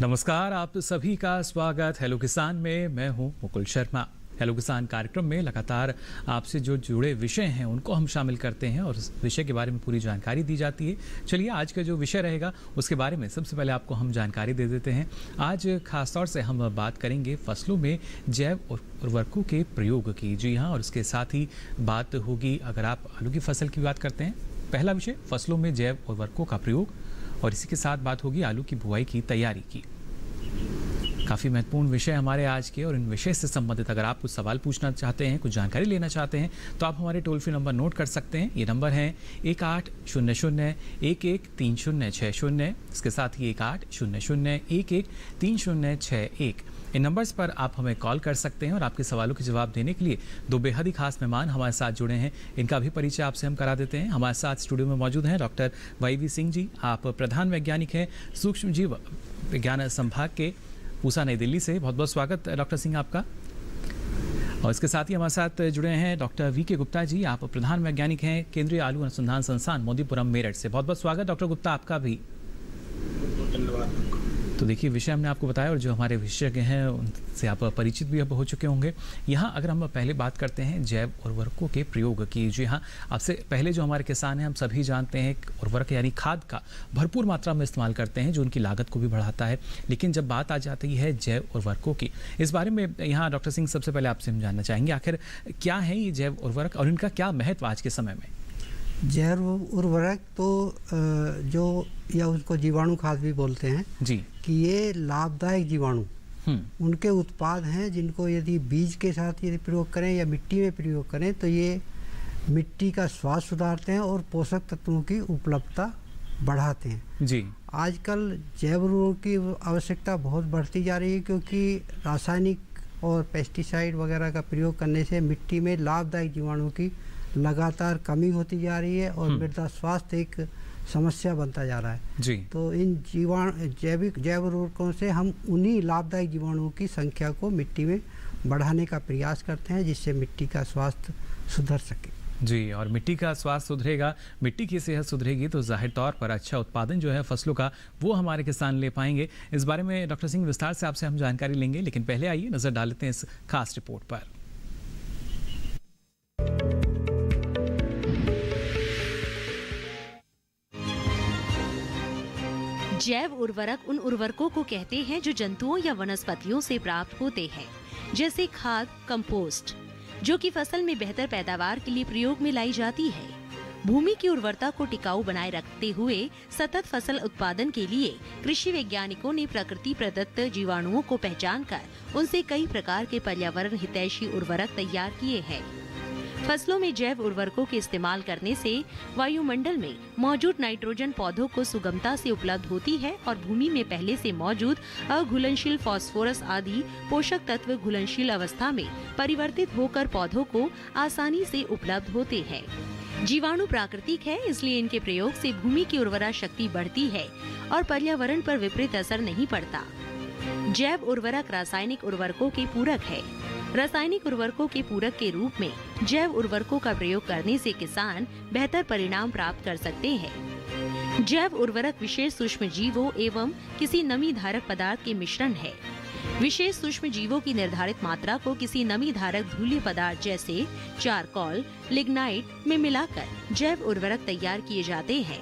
नमस्कार, आप सभी का स्वागत हेलो किसान में। मैं हूं मुकुल शर्मा। हेलो किसान कार्यक्रम में लगातार आपसे जो जुड़े विषय हैं उनको हम शामिल करते हैं और उस विषय के बारे में पूरी जानकारी दी जाती है। चलिए आज का जो विषय रहेगा उसके बारे में सबसे पहले आपको हम जानकारी दे देते हैं। आज खासतौर से हम बात करेंगे फसलों में जैव उर्वरकों के प्रयोग की। जी हाँ, और उसके साथ ही बात होगी अगर आप आलू की फसल की बात करते हैं, पहला विषय फसलों में जैव उर्वरकों का प्रयोग, और इसी के साथ बात होगी आलू की बुआई की तैयारी की। काफ़ी महत्वपूर्ण विषय हमारे आज के, और इन विषय से संबंधित अगर आप कुछ सवाल पूछना चाहते हैं, कुछ जानकारी लेना चाहते हैं, तो आप हमारे टोल फ्री नंबर नोट कर सकते हैं। ये नंबर है 1800-113060। इसके साथ ही 1800-113061। इन नंबर्स पर आप हमें कॉल कर सकते हैं और आपके सवालों के जवाब देने के लिए दो बेहद ही खास मेहमान हमारे साथ जुड़े हैं। इनका भी परिचय आपसे हम करा देते हैं। हमारे साथ स्टूडियो में मौजूद हैं डॉक्टर YV सिंह जी। आप प्रधान वैज्ञानिक हैं सूक्ष्म जीव विज्ञान संभाग के, पूसा, नई दिल्ली से। बहुत बहुत स्वागत डॉक्टर सिंह आपका। और इसके साथ ही हमारे साथ जुड़े हैं डॉक्टर VK गुप्ता जी। आप प्रधान वैज्ञानिक हैं केंद्रीय आलू अनुसंधान संस्थान मोदीपुरम, मेरठ से। बहुत बहुत स्वागत डॉक्टर गुप्ता आपका भी। धन्यवाद। तो देखिए, विषय हमने आपको बताया और जो हमारे विशेषज्ञ हैं उनसे आप परिचित भी अब हो चुके होंगे। यहाँ अगर हम पहले बात करते हैं जैव उर्वरकों के प्रयोग की। जी हाँ, आपसे पहले जो हमारे किसान हैं, हम सभी जानते हैं उर्वरक यानी खाद का भरपूर मात्रा में इस्तेमाल करते हैं जो उनकी लागत को भी बढ़ाता है। लेकिन जब बात आ जाती है जैव उर्वरकों की, इस बारे में यहाँ डॉक्टर सिंह सबसे पहले आपसे हम जानना चाहेंगे आखिर क्या है ये जैव उर्वरक और इनका क्या महत्व आज के समय में। जैव उर्वरक तो जो या उसको जीवाणु खाद भी बोलते हैं जी, कि ये लाभदायक जीवाणु उनके उत्पाद हैं जिनको यदि बीज के साथ यदि प्रयोग करें या मिट्टी में प्रयोग करें तो ये मिट्टी का स्वास्थ्य सुधारते हैं और पोषक तत्वों की उपलब्धता बढ़ाते हैं। जी, आजकल जैव उर्वरकों की आवश्यकता बहुत बढ़ती जा रही है क्योंकि रासायनिक और पेस्टिसाइड वगैरह का प्रयोग करने से मिट्टी में लाभदायक जीवाणु की लगातार कमी होती जा रही है और मृदा स्वास्थ्य एक समस्या बनता जा रहा है। जी, तो इन जैव उर्वरकों से हम उन्हीं लाभदायक जीवाणुओं की संख्या को मिट्टी में बढ़ाने का प्रयास करते हैं जिससे मिट्टी का स्वास्थ्य सुधर सके। जी, और मिट्टी का स्वास्थ्य सुधरेगा, मिट्टी की सेहत सुधरेगी तो जाहिर तौर पर अच्छा उत्पादन जो है फसलों का वो हमारे किसान ले पाएंगे। इस बारे में डॉक्टर सिंह विस्तार से आपसे हम जानकारी लेंगे, लेकिन पहले आइए नजर डाल लेते हैं इस खास रिपोर्ट पर। जैव उर्वरक उन उर्वरकों को कहते हैं जो जंतुओं या वनस्पतियों से प्राप्त होते हैं, जैसे खाद, कंपोस्ट, जो कि फसल में बेहतर पैदावार के लिए प्रयोग में लाई जाती है। भूमि की उर्वरता को टिकाऊ बनाए रखते हुए सतत फसल उत्पादन के लिए कृषि वैज्ञानिकों ने प्रकृति प्रदत्त जीवाणुओं को पहचान कर उनसे कई प्रकार के पर्यावरण हितैषी उर्वरक तैयार किए हैं। फसलों में जैव उर्वरकों के इस्तेमाल करने से वायुमंडल में मौजूद नाइट्रोजन पौधों को सुगमता से उपलब्ध होती है और भूमि में पहले से मौजूद अघुलनशील फास्फोरस आदि पोषक तत्व घुलनशील अवस्था में परिवर्तित होकर पौधों को आसानी से उपलब्ध होते हैं। जीवाणु प्राकृतिक है, इसलिए इनके प्रयोग से भूमि की उर्वरा शक्ति बढ़ती है और पर्यावरण पर विपरीत असर नहीं पड़ता। जैव उर्वरक रासायनिक उर्वरकों के पूरक है। रासायनिक उर्वरकों के पूरक के रूप में जैव उर्वरकों का प्रयोग करने से किसान बेहतर परिणाम प्राप्त कर सकते हैं। जैव उर्वरक विशेष सूक्ष्म जीवों एवं किसी नमी धारक पदार्थ के मिश्रण है। विशेष सूक्ष्म जीवों की निर्धारित मात्रा को किसी नमी धारक धूल्य पदार्थ जैसे चारकोल, लिग्नाइट में मिलाकर जैव उर्वरक तैयार किए जाते हैं।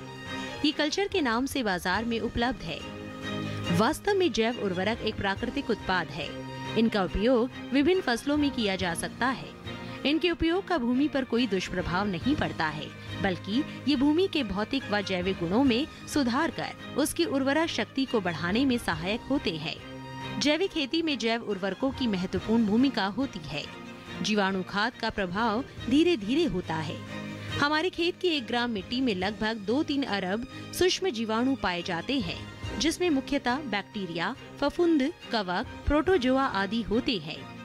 ये कल्चर के नाम से बाजार में उपलब्ध है। वास्तव में जैव उर्वरक एक प्राकृतिक उत्पाद है। इनका उपयोग विभिन्न फसलों में किया जा सकता है। इनके उपयोग का भूमि पर कोई दुष्प्रभाव नहीं पड़ता है, बल्कि ये भूमि के भौतिक व जैविक गुणों में सुधार कर उसकी उर्वरा शक्ति को बढ़ाने में सहायक होते हैं। जैविक खेती में जैव उर्वरकों की महत्वपूर्ण भूमिका होती है। जीवाणु खाद का प्रभाव धीरे धीरे होता है। हमारे खेत की 1 ग्राम मिट्टी में लगभग 2-3 अरब सूक्ष्म जीवाणु पाए जाते हैं, जिसमें मुख्यतः बैक्टीरिया, फफूंद, कवक, प्रोटोजोआ आदि होते हैं,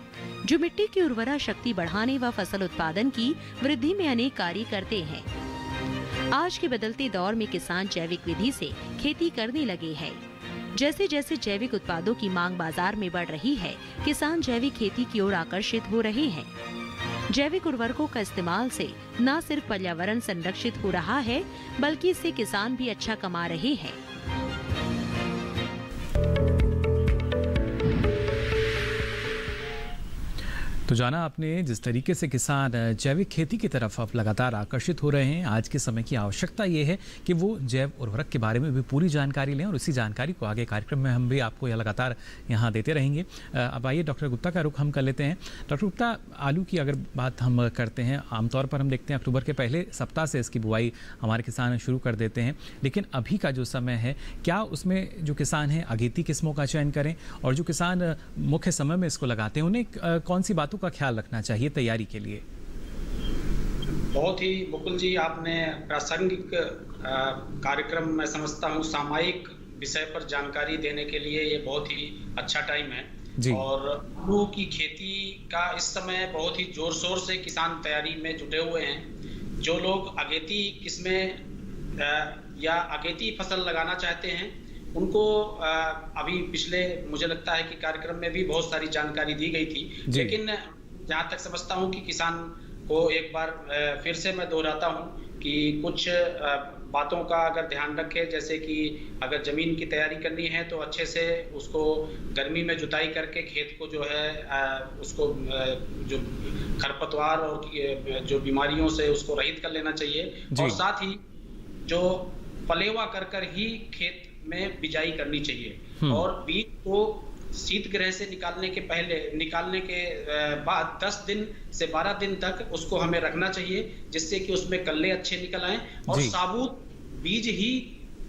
जो मिट्टी की उर्वरा शक्ति बढ़ाने व फसल उत्पादन की वृद्धि में अनेक कार्य करते हैं। आज के बदलते दौर में किसान जैविक विधि से खेती करने लगे हैं। जैसे जैसे जैविक उत्पादों की मांग बाजार में बढ़ रही है, किसान जैविक खेती की ओर आकर्षित हो रहे हैं। जैविक उर्वरकों का इस्तेमाल से न सिर्फ पर्यावरण संरक्षित हो रहा है, बल्कि इससे किसान भी अच्छा कमा रहे हैं। तो जाना आपने जिस तरीके से किसान जैविक खेती की तरफ अब लगातार आकर्षित हो रहे हैं। आज के समय की आवश्यकता ये है कि वो जैव उर्वरक के बारे में भी पूरी जानकारी लें और इसी जानकारी को आगे कार्यक्रम में हम भी आपको यह लगातार यहाँ देते रहेंगे। अब आइए डॉक्टर गुप्ता का रुख हम कर लेते हैं। डॉक्टर गुप्ता, आलू की अगर बात हम करते हैं, आमतौर पर हम देखते हैं अक्टूबर के पहले सप्ताह से इसकी बुआई हमारे किसान शुरू कर देते हैं, लेकिन अभी का जो समय है, क्या उसमें जो किसान हैं अगेती किस्मों का चयन करें और जो किसान मुख्य समय में इसको लगाते हैं उन्हें कौन सी बातों का ख्याल रखना चाहिए तैयारी के लिए? बहुत ही मुकुल जी, आपने प्रासंगिक कार्यक्रम मैं समझता हूँ सामयिक विषय पर जानकारी देने के लिए ये बहुत ही अच्छा टाइम है जी। और आलू की खेती का इस समय बहुत ही जोर शोर से किसान तैयारी में जुटे हुए हैं। जो लोग अगेती किस्में या अगेती फसल लगाना चाहते हैं उनको अभी पिछले मुझे लगता है कि कार्यक्रम में भी बहुत सारी जानकारी दी गई थी, लेकिन जहाँ तक समझता हूँ कि किसान को एक बार फिर से मैं दोहराता हूँ कि कुछ बातों का अगर ध्यान रखें, जैसे कि अगर जमीन की तैयारी करनी है तो अच्छे से उसको गर्मी में जुताई करके खेत को जो है उसको जो खरपतवार और जो बीमारियों से उसको रहित कर लेना चाहिए और साथ ही जो पलेवा कर ही खेत में बिजाई करनी चाहिए और बीज को शीत गृह से निकालने के बाद 10 दिन से 12 दिन तक उसको हमें रखना चाहिए, जिससे कि उसमें कल्ले अच्छे निकल आए और साबुत बीज ही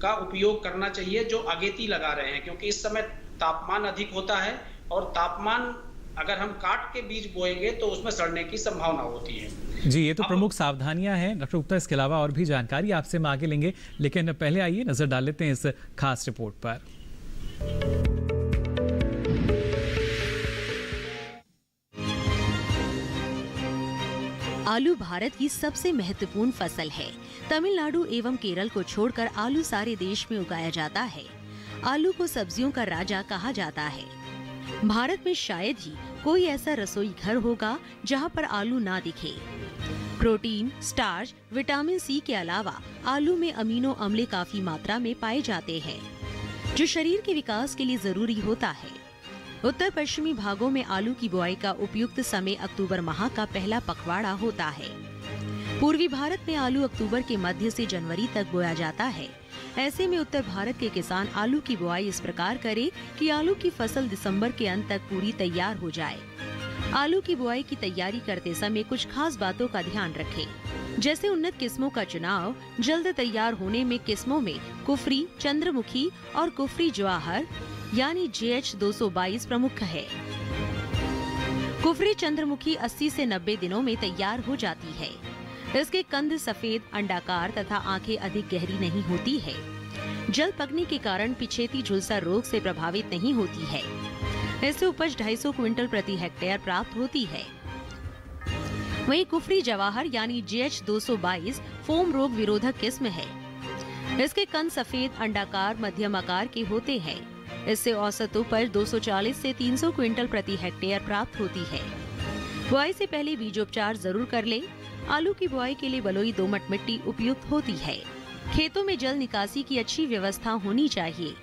का उपयोग करना चाहिए जो अगेती लगा रहे हैं, क्योंकि इस समय तापमान अधिक होता है और तापमान अगर हम काट के बीज बोएंगे तो उसमें सड़ने की संभावना होती है। जी, ये तो प्रमुख सावधानियां हैं डॉक्टर गुप्ता। इसके अलावा और भी जानकारी आपसे हम आगे लेंगे, लेकिन पहले आइए नजर डाल लेते हैं इस खास रिपोर्ट पर। आलू भारत की सबसे महत्वपूर्ण फसल है। तमिलनाडु एवं केरल को छोड़कर आलू सारे देश में उगाया जाता है। आलू को सब्जियों का राजा कहा जाता है। भारत में शायद ही कोई ऐसा रसोई घर होगा जहां पर आलू ना दिखे। प्रोटीन, स्टार्च, विटामिन सी के अलावा आलू में अमीनो अम्ल काफी मात्रा में पाए जाते हैं, जो शरीर के विकास के लिए जरूरी होता है। उत्तर पश्चिमी भागों में आलू की बुआई का उपयुक्त समय अक्टूबर माह का पहला पखवाड़ा होता है। पूर्वी भारत में आलू अक्टूबर के मध्य से जनवरी तक बोया जाता है। ऐसे में उत्तर भारत के किसान आलू की बुआई इस प्रकार करें कि आलू की फसल दिसंबर के अंत तक पूरी तैयार हो जाए। आलू की बुआई की तैयारी करते समय कुछ खास बातों का ध्यान रखें, जैसे उन्नत किस्मों का चुनाव। जल्द तैयार होने में किस्मों में कुफरी, चंद्रमुखी और कुफरी जवाहर यानी JH 222 प्रमुख है। कुफरी चंद्रमुखी 80 से 90 दिनों में तैयार हो जाती है। इसके कंद सफेद, अंडाकार तथा आंखें अधिक गहरी नहीं होती है। जल पकने के कारण पिछेती झुलसा रोग से प्रभावित नहीं होती है। इससे उपज 250 क्विंटल प्रति हेक्टेयर प्राप्त होती है। वहीं कुफरी जवाहर यानी JH 222 फोम रोग विरोधक किस्म है। इसके कंद सफेद, अंडाकार, मध्यम आकार के होते हैं। इससे औसत उपज 240 से 300 क्विंटल प्रति हेक्टेयर प्राप्त होती है। बुआई से पहले बीजोपचार जरूर कर लें। आलू की बुआई के लिए बलुई दोमट मिट्टी उपयुक्त होती है। खेतों में जल निकासी की अच्छी व्यवस्था होनी चाहिए।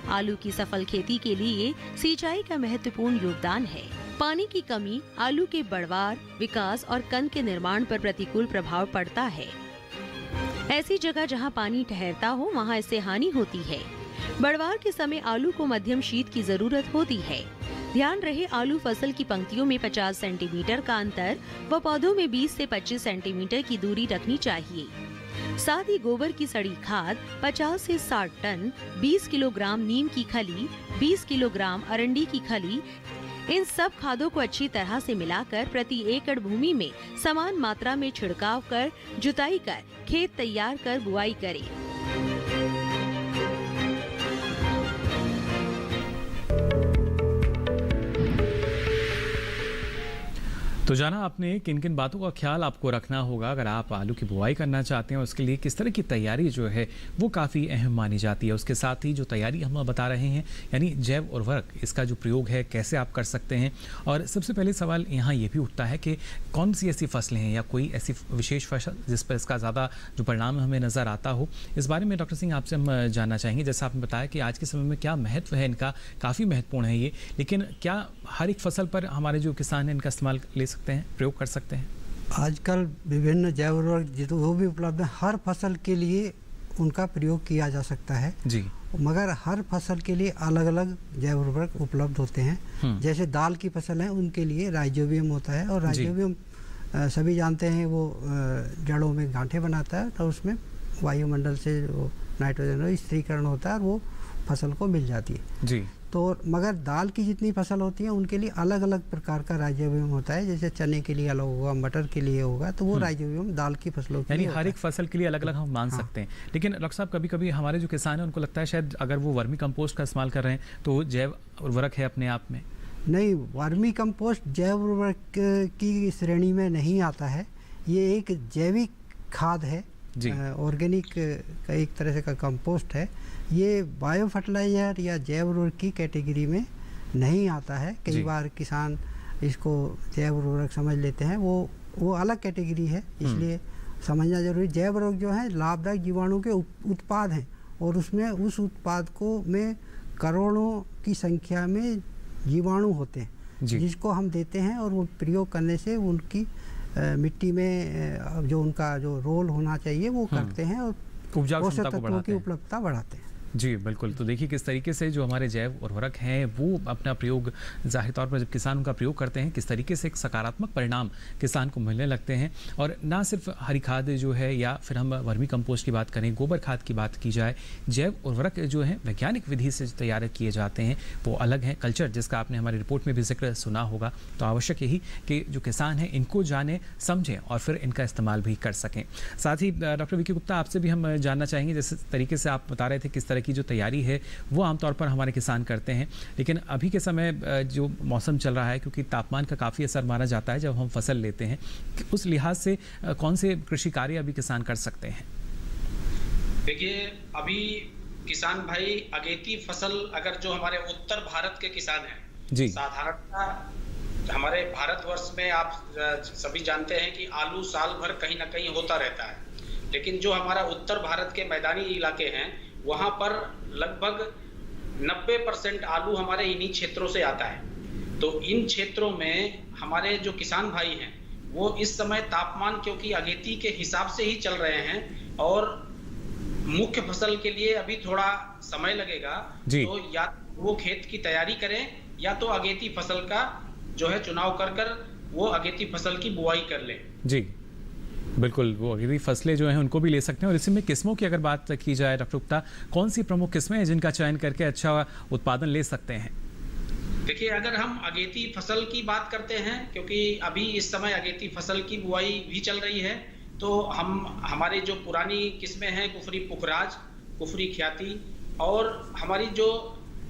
आलू की सफल खेती के लिए सिंचाई का महत्वपूर्ण योगदान है। पानी की कमी आलू के बढ़वार, विकास और कंद के निर्माण पर प्रतिकूल प्रभाव पड़ता है। ऐसी जगह जहां पानी ठहरता हो वहां इससे हानि होती है। बढ़वार के समय आलू को मध्यम शीत की जरूरत होती है। ध्यान रहे आलू फसल की पंक्तियों में 50 सेंटीमीटर का अंतर व पौधों में 20 से 25 सेंटीमीटर की दूरी रखनी चाहिए। साथ ही गोबर की सड़ी खाद 50 से 60 टन, 20 किलोग्राम नीम की खली, 20 किलोग्राम अरंडी की खली, इन सब खादों को अच्छी तरह से मिलाकर प्रति एकड़ भूमि में समान मात्रा में छिड़काव कर जुताई कर खेत तैयार कर बुआई करें। तो जाना आपने किन किन बातों का ख्याल आपको रखना होगा अगर आप आलू की बुआई करना चाहते हैं, उसके लिए किस तरह की तैयारी जो है वो काफ़ी अहम मानी जाती है। उसके साथ ही जो तैयारी हम बता रहे हैं यानी जैव उर्वरक, इसका जो प्रयोग है कैसे आप कर सकते हैं। और सबसे पहले सवाल यहाँ ये भी उठता है कि कौन सी ऐसी फसलें हैं या कोई ऐसी विशेष फसल जिस पर इसका ज़्यादा जो परिणाम हमें नज़र आता हो। इस बारे में डॉक्टर सिंह आपसे हम जानना चाहेंगे। जैसा आपने बताया कि आज के समय में क्या महत्व है इनका, काफ़ी महत्वपूर्ण है ये, लेकिन क्या हर एक फसल पर हमारे जो किसान हैं इनका इस्तेमाल ले सकते हैं, प्रयोग कर सकते हैं? आजकल विभिन्न जैव उर्वरक वो भी उपलब्ध है, हर फसल के लिए उनका प्रयोग किया जा सकता है जी, मगर हर फसल के लिए अलग अलग जैव उर्वरक उपलब्ध होते हैं। जैसे दाल की फसल है उनके लिए राइजोबियम होता है, और राइजोबियम सभी जानते हैं वो जड़ों में गांठें बनाता है, तो उसमें वायुमंडल से वो नाइट्रोजन स्थिरीकरण होता है और वो फसल को मिल जाती है जी। तो मगर दाल की जितनी फसल होती है उनके लिए अलग अलग प्रकार का राइजोबियम होता है। जैसे चने के लिए अलग होगा, मटर के लिए होगा, तो वो राइजोबियम दाल की फसलों के लिए यानी हर एक फसल के लिए अलग अलग हम मान सकते हैं। लेकिन डॉक्टर साहब कभी कभी हमारे जो किसान हैं उनको लगता है शायद अगर वो वर्मी कंपोस्ट का इस्तेमाल कर रहे हैं तो जैव उर्वरक है अपने आप में। नहीं, वर्मी कंपोस्ट जैव उर्वरक की श्रेणी में नहीं आता है। ये एक जैविक खाद है, ऑर्गेनिक का एक तरह से का कंपोस्ट है। ये बायो फर्टिलाइजर या जैव उर्वरक की कैटेगरी में नहीं आता है। कई बार किसान इसको जैव उर्वरक समझ लेते हैं, वो अलग कैटेगरी है, इसलिए समझना जरूरी। जैव उर्वरक जो है लाभदायक जीवाणु के उत्पाद हैं, और उसमें उस उत्पाद को में करोड़ों की संख्या में जीवाणु होते हैं जिसको हम देते हैं, और वो प्रयोग करने से उनकी मिट्टी में जो उनका जो रोल होना चाहिए वो करते हैं और पोषक तत्वों की उपलब्धता बढ़ाते हैं। जी बिल्कुल। तो देखिए किस तरीके से जो हमारे जैव उर्वरक हैं वो अपना प्रयोग जाहिर तौर पर जब किसान उनका प्रयोग करते हैं किस तरीके से एक सकारात्मक परिणाम किसान को मिलने लगते हैं। और ना सिर्फ हरी खाद जो है या फिर हम वर्मी कंपोस्ट की बात करें, गोबर खाद की बात की जाए, जैव उर्वरक जो है वैज्ञानिक विधि से तैयार किए जाते हैं वो अलग हैं। कल्चर जिसका आपने हमारी रिपोर्ट में भी जिक्र सुना होगा, तो आवश्यक यही कि जो किसान हैं इनको जाने समझें और फिर इनका इस्तेमाल भी कर सकें। साथ ही डॉक्टर विकी गुप्ता आपसे भी हम जानना चाहेंगे, जिस तरीके से आप बता रहे थे किस की जो तैयारी है वो आमतौर पर हमारे किसान करते हैं, लेकिन अभी के समय जो मौसम चल रहा है क्योंकि तापमान का काफ़ी असर माना जाता है जब हम फसल लेते हैं, उस लिहाज से कौन से कृषि कार्य अभी किसान कर सकते हैं? देखिए अभी किसान भाई अगेती फसल, अगर जो हमारे उत्तर भारत के किसान हैं, साधारणतः हमारे भारतवर्ष में आप सभी जानते हैं कि आलू साल भर कहीं ना कहीं होता रहता है, लेकिन जो हमारा उत्तर भारत के मैदानी इलाके हैं वहां पर लगभग 90% आलू हमारे इन्हीं क्षेत्रों से आता है। तो इन क्षेत्रों में हमारे जो किसान भाई हैं वो इस समय तापमान क्योंकि अगेती के हिसाब से ही चल रहे हैं और मुख्य फसल के लिए अभी थोड़ा समय लगेगा, तो या वो खेत की तैयारी करें या तो अगेती फसल का जो है चुनाव कर वो अगेती फसल की बुआई कर लें। जी बिल्कुल, वो अगेती फसलें जो हैं उनको भी ले सकते हैं। और इसी में किस्मों की अगर बात की जाए डॉक्टर गुप्ता, कौन सी प्रमुख किस्में हैं जिनका चयन करके अच्छा उत्पादन ले सकते हैं? देखिए अगर हम अगेती फसल की बात करते हैं, क्योंकि अभी इस समय अगेती फसल की बुआई भी चल रही है, तो हमारी जो पुरानी किस्में हैं कुफरी पुखराज, कुफरी ख्याति, और हमारी जो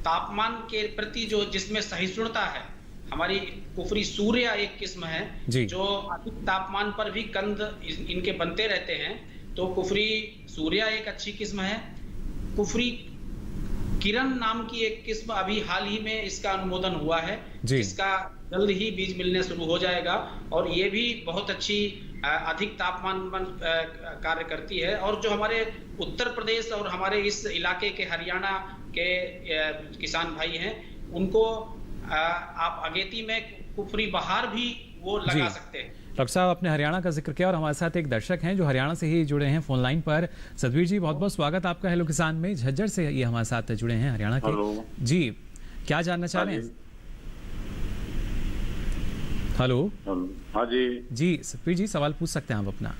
तापमान के प्रति जो जिसमें सहिष्णुता है, हमारी कुफरी सूर्या एक किस्म है जो अधिक तापमान पर भी कंद इनके बनते रहते हैं, तो कुफरी सूर्या एक अच्छी किस्म है। कुफरी किरण नाम की एक किस्म अभी हाल ही में इसका अनुमोदन हुआ है, इसका जल्द ही बीज मिलने शुरू हो जाएगा, और ये भी बहुत अच्छी अधिक तापमान कार्य करती है। और जो हमारे उत्तर प्रदेश और हमारे इस इलाके के हरियाणा के किसान भाई हैं उनको आप अगेती में कुफरी बहार भी वो लगा सकते हैं। डॉक्टर साहब आपने हरियाणा का जिक्र किया और हमारे साथ एक दर्शक हैं जो हरियाणा से ही जुड़े हैं फोन लाइन पर। सतवीर जी बहुत बहुत स्वागत आपका हेलो किसान में। झज्जर से ये हमारे साथ जुड़े हैं हरियाणा के। जी क्या जानना चाह रहे हैं? हेलो। हाँ जी। जी सतवीर जी सवाल पूछ सकते हैं आप अपना।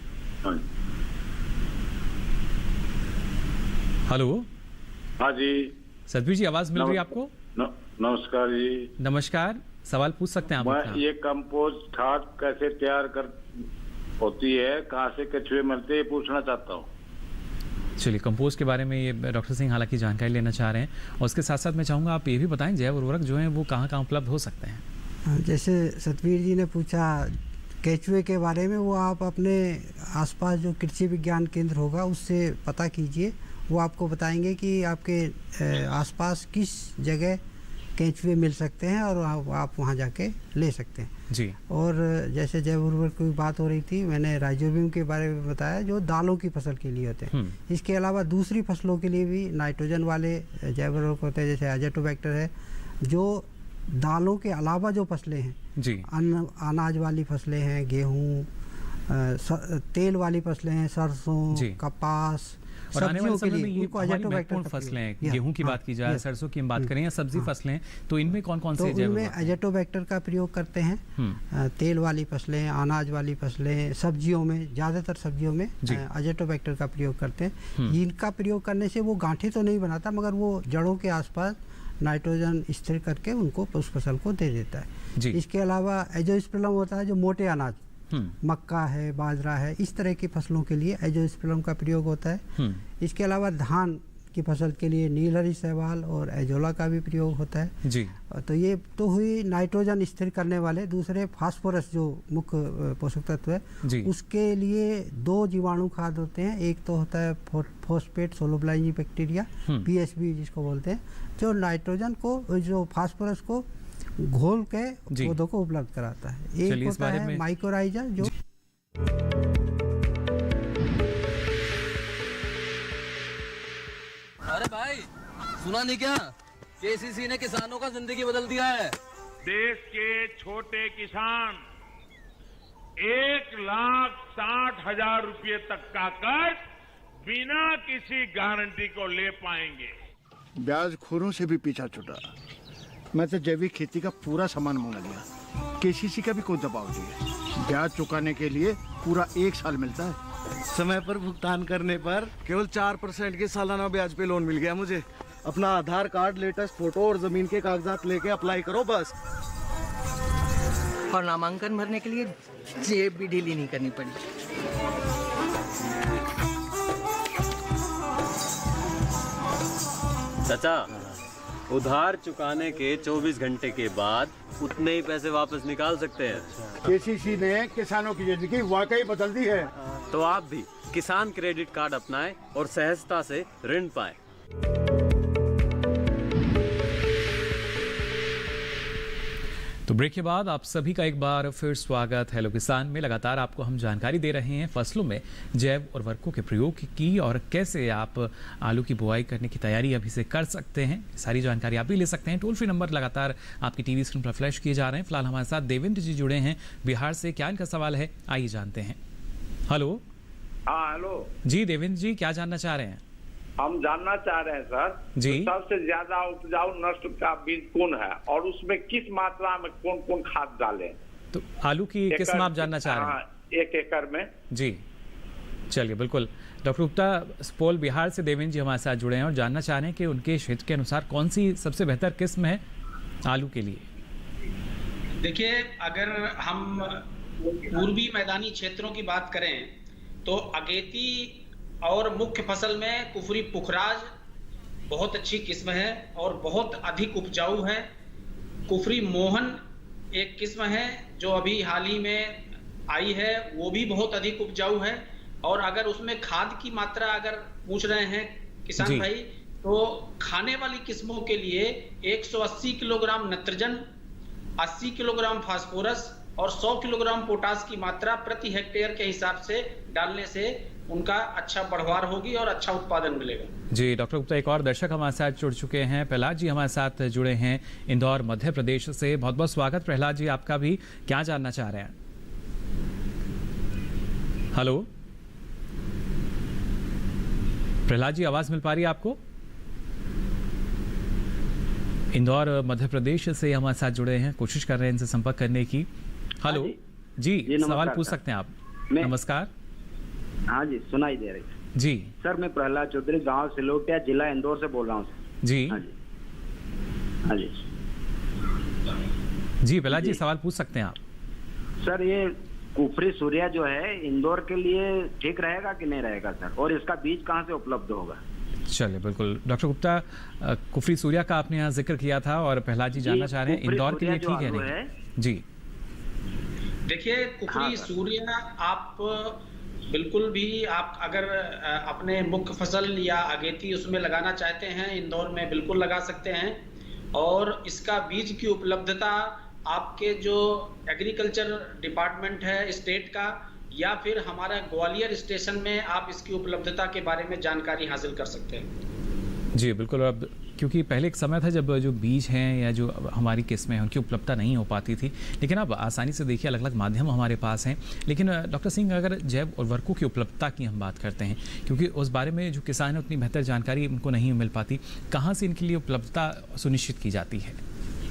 हेलो। हाँ जी सतवीर जी आवाज मिल रही है आपको? नमस्कार जी। नमस्कार, सवाल पूछ सकते हैं आप अपना। ये कंपोस्ट खाद कैसे तैयार होती है, कहाँ से कचुए मिलते हैं, पूछना चाहता हूँ। चलिए कंपोस्ट के बारे में ये डॉक्टर सिंह हालांकि जानकारी लेना चाह रहे हैं, और उसके साथ साथ मैं चाहूँगा आप ये भी बताएं जैव उर्वरक जो है वो कहाँ कहाँ उपलब्ध हो सकते हैं? जैसे सतवीर जी ने पूछा केचुए के बारे में वो आप अपने आसपास जो कृषि विज्ञान केंद्र होगा उससे पता कीजिए। वो आपको बताएंगे कि आपके आसपास किस जगह केंचुए मिल सकते हैं और आप वहाँ जाके ले सकते हैं जी। और जैसे जैव उर्वरक की बात हो रही थी, मैंने राइजोबियम के बारे में बताया जो दालों की फसल के लिए होते हैं। इसके अलावा दूसरी फसलों के लिए भी नाइट्रोजन वाले जैव उर्वरक होते हैं, जैसे एजेटोबैक्टर है, जो दालों के अलावा जो फसलें हैं जी, अनाज वाली फसलें हैं, गेहूँ, तेल वाली फसलें हैं, सरसों, कपास, और आने वाले समय में ये एजेटोबैक्टर फसलें हैं। गेहूं की बात की जाए, सरसों की हम बात करें या सब्जी फसलें, तो इनमें कौन कौन से जैव उर्वरक? एजेटोबैक्टर का प्रयोग करते हैं। तेल वाली फसलें, अनाज वाली फसलें, सब्जियों में, ज़्यादातर सब्जियों में एजेटोबैक्टर का प्रयोग करते हैं। इनका प्रयोग करने से वो गांठें तो नहीं बनाता, मगर वो जड़ों के आसपास नाइट्रोजन स्थिर करके उनको उस फसल को दे देता है। इसके अलावा एजोस्पर्लम होता है जो मोटे अनाज, मक्का है, बाजरा है, इस तरह की फसलों के लिए एजोस्पर्लम का प्रयोग होता है। इसके अलावा धान की फसल के लिए नीलहरी शैवाल और एजोला का भी प्रयोग होता है जी। तो ये तो हुई नाइट्रोजन स्थिर करने वाले। दूसरे फास्फोरस जो मुख्य पोषक तत्व है, उसके लिए 2 जीवाणु खाद होते हैं। एक तो होता है फॉस्फेट सोलुबलाइजिंग बैक्टीरिया, पीएसबी जिसको बोलते हैं, जो नाइट्रोजन को, जो फास्फोरस को घोल के पौधों को उपलब्ध कराता है। एक होता है माइकोराइजा जो अरे भाई सुना नहीं क्या, केसीसी ने किसानों का जिंदगी बदल दिया है। देश के छोटे किसान 1,60,000 रुपए तक का कर्ज बिना किसी गारंटी को ले पाएंगे। ब्याज खोरों से भी पीछा छुटा। मैं तो जैविक खेती का पूरा सामान मंगा लिया। केसीसी का भी कोई दबाव नहीं है। ब्याज चुकाने के लिए पूरा 1 साल मिलता है। समय पर भुगतान करने पर केवल 4% के सालाना ब्याज पे लोन मिल गया मुझे। अपना आधार कार्ड, लेटेस्ट फोटो और जमीन के कागजात लेके अप्लाई करो बस। और नामांकन भरने के लिए जेब भी ढीली नहीं करनी पड़ी। चाचा, उधार चुकाने के 24 घंटे के बाद उतने ही पैसे वापस निकाल सकते हैं। केसीसी ने किसानों की जिंदगी वाकई बदल दी है। तो आप भी किसान क्रेडिट कार्ड अपनाएं और सहजता से ऋण पाएं। तो ब्रेक के बाद आप सभी का एक बार फिर स्वागत। हेलो किसान में लगातार आपको हम जानकारी दे रहे हैं फसलों में जैव उर्वरकों के प्रयोग की और कैसे आप आलू की बुआई करने की तैयारी अभी से कर सकते हैं। सारी जानकारी आप भी ले सकते हैं। टोल फ्री नंबर लगातार आपकी टीवी स्क्रीन पर फ्लैश किए जा रहे हैं। फिलहाल हमारे साथ देवेंद्र जी जुड़े हैं बिहार से। क्या इनका सवाल है, आइए जानते हैं। हेलो। हाँ हेलो जी देवेंद्र जी, क्या जानना चाह रहे हैं? हम जानना चाह रहे हैं सर जी, तो सबसे ज्यादा उपजाऊ नस्ल का बीज कौन है और उसमें किस मात्रा में कौन कौन खाद डालें? तो आलू की किस्म आप जानना चाह रहे हैं? 1 एकड़ में। जी चलिए, बिल्कुल। डॉक्टर गुप्ता सुपौल बिहार से देवेंद्र जी हमारे साथ जुड़े हैं और जानना चाह रहे हैं कि उनके क्षेत्र के अनुसार कौन सी सबसे बेहतर किस्म है आलू के लिए। देखिए, अगर हम पूर्वी मैदानी क्षेत्रों की बात करें तो अगेती और मुख्य फसल में कुफरी पुखराज बहुत अच्छी किस्म है और बहुत अधिक उपजाऊ है। कुफरी मोहन एक किस्म है जो अभी हाल ही में आई है, वो भी बहुत अधिक उपजाऊ है। और अगर उसमें खाद की मात्रा अगर पूछ रहे हैं किसान भाई, तो खाने वाली किस्मों के लिए 180 किलोग्राम नाइट्रोजन, 80 किलोग्राम फास्फोरस और 100 किलोग्राम पोटास की मात्रा प्रति हेक्टेयर के हिसाब से डालने से उनका अच्छा बढ़वार होगी और अच्छा उत्पादन मिलेगा। जी डॉक्टर गुप्ता, एक और दर्शक हमारे साथ जुड़ चुके हैं। प्रहलाद जी हमारे साथ जुड़े हैं इंदौर मध्य प्रदेश से। बहुत बहुत स्वागत प्रहलाद जी आपका भी। क्या जानना चाह रहे हैं? हेलो प्रहलाद जी, आवाज मिल पा रही है आपको? इंदौर मध्य प्रदेश से हमारे साथ जुड़े हैं, कोशिश कर रहे हैं इनसे संपर्क करने की। हेलो जी, सवाल पूछ सकते हैं आप। नमस्कार। हाँ जी, सुनाई दे रही जी। सर, मैं प्रहलाद चौधरी, गांव सिलोटिया, जिला इंदौर से बोल रहा हूँ जी। हाँ जी, हाँ जी जी प्रहलाद जी, सवाल पूछ सकते हैं आप। सर, ये कुफरी सूर्या जो है इंदौर के लिए ठीक रहेगा कि नहीं रहेगा सर, और इसका बीज कहाँ से उपलब्ध होगा? चलिए, बिल्कुल। डॉक्टर गुप्ता, कुफरी सूर्या का आपने यहाँ जिक्र किया था और प्रहलाद जी जानना चाह रहे हैं इंदौर के लिए ठीक है नहीं? जी देखिए कुफरी सूर्या आप बिल्कुल भी आप अगर अपने मुख्य फसल या अगेती उसमें लगाना चाहते हैं, इंदौर में बिल्कुल लगा सकते हैं। और इसका बीज की उपलब्धता आपके जो एग्रीकल्चर डिपार्टमेंट है स्टेट का, या फिर हमारा ग्वालियर स्टेशन में आप इसकी उपलब्धता के बारे में जानकारी हासिल कर सकते हैं। जी बिल्कुल। अब क्योंकि पहले एक समय था जब जो बीज हैं या जो हमारी किस्में हैं उनकी उपलब्धता नहीं हो पाती थी, लेकिन अब आसानी से देखिए अलग अलग माध्यम हमारे पास हैं। लेकिन डॉक्टर सिंह, अगर जैव उर्वरकों की उपलब्धता की हम बात करते हैं, क्योंकि उस बारे में जो किसान है उतनी बेहतर जानकारी उनको नहीं मिल पाती, कहाँ से इनके लिए उपलब्धता सुनिश्चित की जाती है?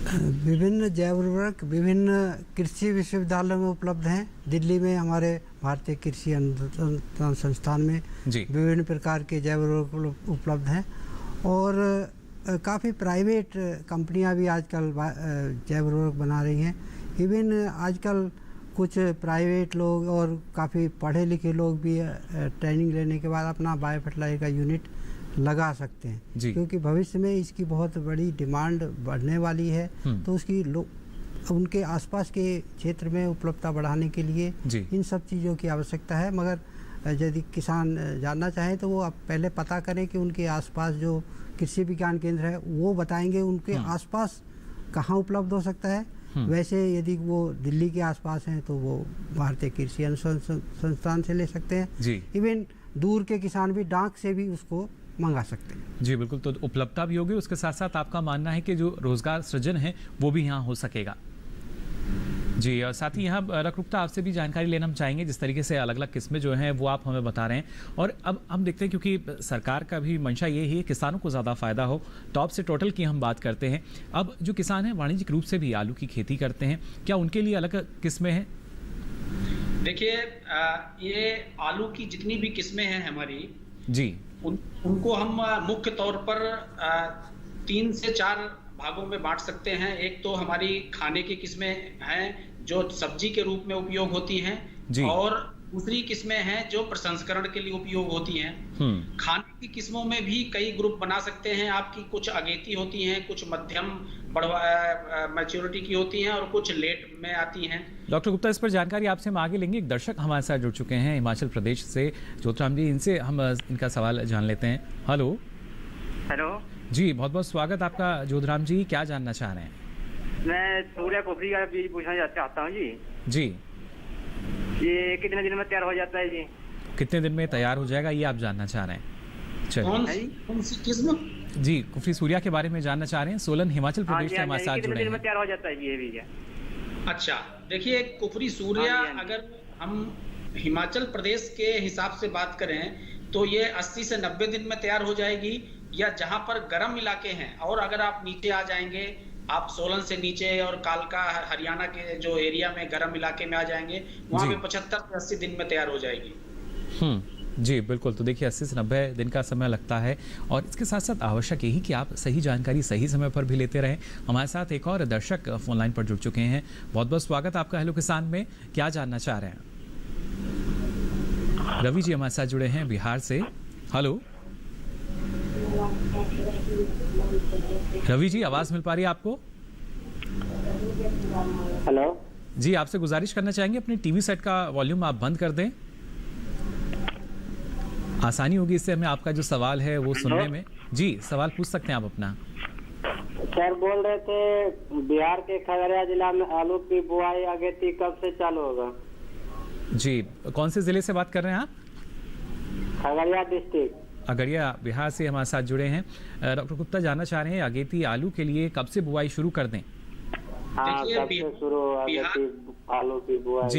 विभिन्न जैव उर्वरक विभिन्न कृषि विश्वविद्यालयों में उपलब्ध हैं। दिल्ली में हमारे भारतीय कृषि अनुसंधान संस्थान में विभिन्न प्रकार के जैव उर्वरक उपलब्ध हैं, और काफ़ी प्राइवेट कंपनियां भी आजकल जैव उर्वरक बना रही हैं। इवन आजकल कुछ प्राइवेट लोग और काफ़ी पढ़े लिखे लोग भी ट्रेनिंग लेने के बाद अपना बायो फर्टिलाइजर का यूनिट लगा सकते हैं, क्योंकि भविष्य में इसकी बहुत बड़ी डिमांड बढ़ने वाली है। तो उसकी उनके आसपास के क्षेत्र में उपलब्धता बढ़ाने के लिए इन सब चीज़ों की आवश्यकता है। मगर यदि किसान जानना चाहें तो वो आप पहले पता करें कि उनके आसपास जो कृषि विज्ञान केंद्र है वो बताएंगे उनके आसपास कहाँ उपलब्ध हो सकता है। वैसे यदि वो दिल्ली के आसपास हैं तो वो भारतीय कृषि अनुसंधान संस्थान से ले सकते हैं। इवन दूर के किसान भी डाक से भी उसको मंगा सकते हैं। जी बिल्कुल। तो उपलब्धता भी होगी, उसके साथ साथ आपका मानना है कि जो रोजगार सृजन है वो भी यहाँ हो सकेगा। जी, और साथ ही यहाँ रखरुक्ता आपसे भी जानकारी लेना हम चाहेंगे, जिस तरीके से अलग अलग किस्में जो हैं वो आप हमें बता रहे हैं। और अब हम देखते हैं, क्योंकि सरकार का भी मंशा ये है किसानों को ज़्यादा फायदा हो, टॉप से टोटल की हम बात करते हैं। अब जो किसान हैं वाणिज्यिक रूप से भी आलू की खेती करते हैं, क्या उनके लिए अलग किस्में हैं? देखिए ये आलू की जितनी भी किस्में हैं हमारी उनको हम मुख्य तौर पर 3 से 4 भागों में बांट सकते हैं। एक तो हमारी खाने की किस्में हैं जो सब्जी के रूप में उपयोग होती हैं, और दूसरी किस्में हैं जो प्रसंस्करण के लिए उपयोग होती हैं। खाने की किस्मों में भी कई ग्रुप बना सकते हैं आपकी, कुछ अगेती होती हैं, कुछ मध्यम मैच्योरिटी की होती हैं, और कुछ लेट में आती हैं। डॉक्टर गुप्ता, इस पर जानकारी आपसे हम आगे लेंगे। एक दर्शक हमारे साथ जुड़ चुके हैं हिमाचल प्रदेश से, ज्योतिराम जी, इनसे हम इनका सवाल जान लेते हैं। हेलो जी, बहुत बहुत स्वागत आपका ज्योतिराम जी, क्या जानना चाह रहे हैं? मैं सूर्या कुफरी का बीज पूछना चाहता हूँ जी। ये कितने दिन में तैयार हो जाता है जी? कितने दिन में तैयार हो जाएगा ये आप जानना चाह रहे हैं? चलिए, कौन सी किस्म? जी, कुफरी सूर्या के बारे में जानना चाह रहे हैं। सोलन हिमाचल प्रदेश से हमारे साथ जुड़े हैं। कितने दिन में तैयार हो जाता है ये बीज? अच्छा, देखिए कुफरी सूर्या अगर हम हिमाचल प्रदेश के हिसाब से बात करें तो ये 80 से 90 दिन में तैयार हो जाएगी, या जहां पर गर्म इलाके हैं। और अगर आप नीचे आ जाएंगे, आप सोलन से नीचे और कालका हरियाणा के जो एरिया में गर्म इलाके में आ जाएंगे, वहां पे 75 से 80 दिन में तैयार हो जाएगी। जी बिल्कुल। तो देखिए 80 से 90 दिन का समय लगता है, और इसके साथ साथ आवश्यक यही कि आप सही जानकारी सही समय पर भी लेते रहें। हमारे साथ एक और दर्शक फोन लाइन पर जुड़ चुके हैं। बहुत बहुत स्वागत आपका हेलो किसान में, क्या जानना चाह रहे हैं? रवि जी हमारे साथ जुड़े हैं बिहार से। हेलो रवि जी, आवाज मिल पा रही है आपको? हेलो जी, आपसे गुजारिश करना चाहेंगे अपने टीवी सेट का वॉल्यूम आप बंद कर दें, आसानी होगी इससे हमें आपका जो सवाल है वो सुनने में। जी, सवाल पूछ सकते हैं आप अपना। सर बोल रहे थे बिहार के खगड़िया जिला में आलू की बुआई अगेती कब से चालू होगा? जी, कौन से जिले से बात कर रहे हैं आप? खगड़िया डिस्ट्रिक्ट, अगड़िया बिहार से हमारे साथ जुड़े हैं। डॉक्टर गुप्ता जानना चाह रहे हैं अगेती आलू के लिए कब से बुआई शुरू कर दें? कब से शुरू आलू की बुआई?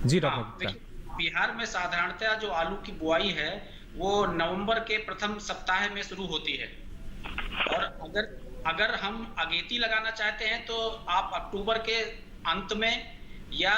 जी डॉक्टर गुप्ता। बिहार में साधारणतः जो आलू की बुआई है वो नवंबर के प्रथम सप्ताह में शुरू होती है, और अगर हम अगेती लगाना चाहते हैं तो आप अक्टूबर के अंत में या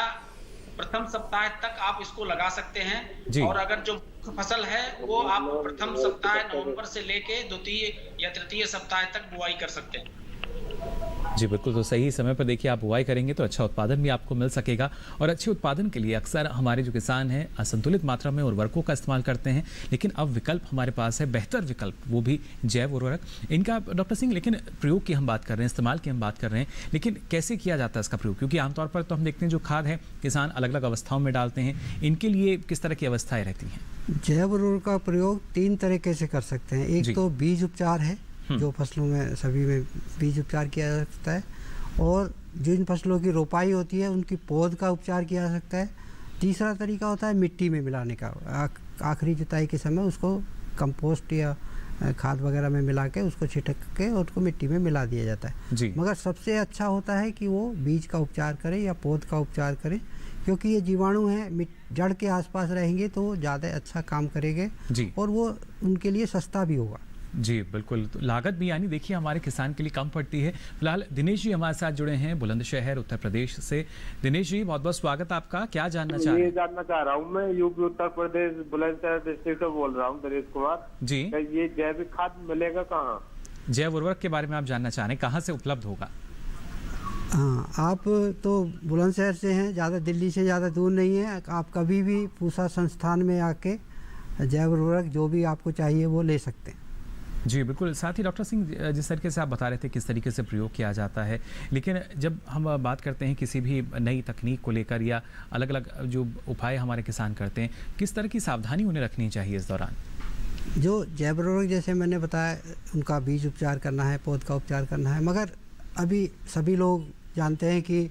प्रथम सप्ताह तक आप इसको लगा सकते हैं। और अगर जो फसल है वो आप प्रथम सप्ताह नवंबर से लेके द्वितीय या तृतीय सप्ताह तक बुआई कर सकते हैं। जी बिल्कुल, तो सही समय पर देखिए आप बुआई करेंगे तो अच्छा उत्पादन भी आपको मिल सकेगा। और अच्छे उत्पादन के लिए अक्सर हमारे जो किसान हैं असंतुलित मात्रा में उर्वरकों का इस्तेमाल करते हैं, लेकिन अब विकल्प हमारे पास है, बेहतर विकल्प, वो भी जैव उर्वरक। इनका डॉक्टर सिंह, लेकिन प्रयोग की हम बात कर रहे हैं, इस्तेमाल की हम बात कर रहे हैं, लेकिन कैसे किया जाता है इसका प्रयोग? क्योंकि आमतौर पर तो हम देखते हैं जो खाद है किसान अलग अलग अवस्थाओं में डालते हैं, इनके लिए किस तरह की अवस्थाएँ रहती हैं? जैव उर्वरक का प्रयोग 3 तरीके से कर सकते हैं। एक तो बीज उपचार है, जो फसलों में सभी में बीज उपचार किया जा सकता है, और जिन फसलों की रोपाई होती है उनकी पौध का उपचार किया जा सकता है। तीसरा तरीका होता है मिट्टी में मिलाने का, आखिरी जुताई के समय उसको कंपोस्ट या खाद वगैरह में मिला के उसको छिटक के और उसको मिट्टी में मिला दिया जाता है। मगर सबसे अच्छा होता है कि वो बीज का उपचार करें या पौध का उपचार करें, क्योंकि ये जीवाणु हैं, जड़ के आसपास रहेंगे तो ज़्यादा अच्छा काम करेंगे और वो उनके लिए सस्ता भी होगा। जी बिल्कुल, तो लागत भी यानी देखिए हमारे किसान के लिए कम पड़ती है। फिलहाल दिनेश जी हमारे साथ जुड़े हैं बुलंदशहर उत्तर प्रदेश से। दिनेश जी बहुत बहुत स्वागत आपका, क्या जानना चाह रहे हैं? ये जानना चाह रहा हूँ, मैं यूपी उत्तर प्रदेश बुलंदशहर डिस्ट्रिक्ट से बोल रहा हूँ, दिनेश कुमार जी। ये जैविक खाद मिलेगा कहाँ? जैव उर्वरक के बारे में आप जानना चाह रहे हैं, कहाँ से उपलब्ध होगा? हाँ, आप तो बुलंदशहर से हैं, ज़्यादा दिल्ली से ज़्यादा दूर नहीं है। आप कभी भी पूसा संस्थान में आके जैव उर्वरक जो भी आपको चाहिए वो ले सकते हैं। जी बिल्कुल, साथ ही डॉक्टर सिंह जिस तरीके से आप बता रहे थे किस तरीके से प्रयोग किया जाता है, लेकिन जब हम बात करते हैं किसी भी नई तकनीक को लेकर या अलग अलग जो उपाय हमारे किसान करते हैं, किस तरह की सावधानी उन्हें रखनी चाहिए इस दौरान? जो जैव उर्वरक जैसे मैंने बताया, उनका बीज उपचार करना है, पौध का उपचार करना है, मगर अभी सभी लोग जानते हैं कि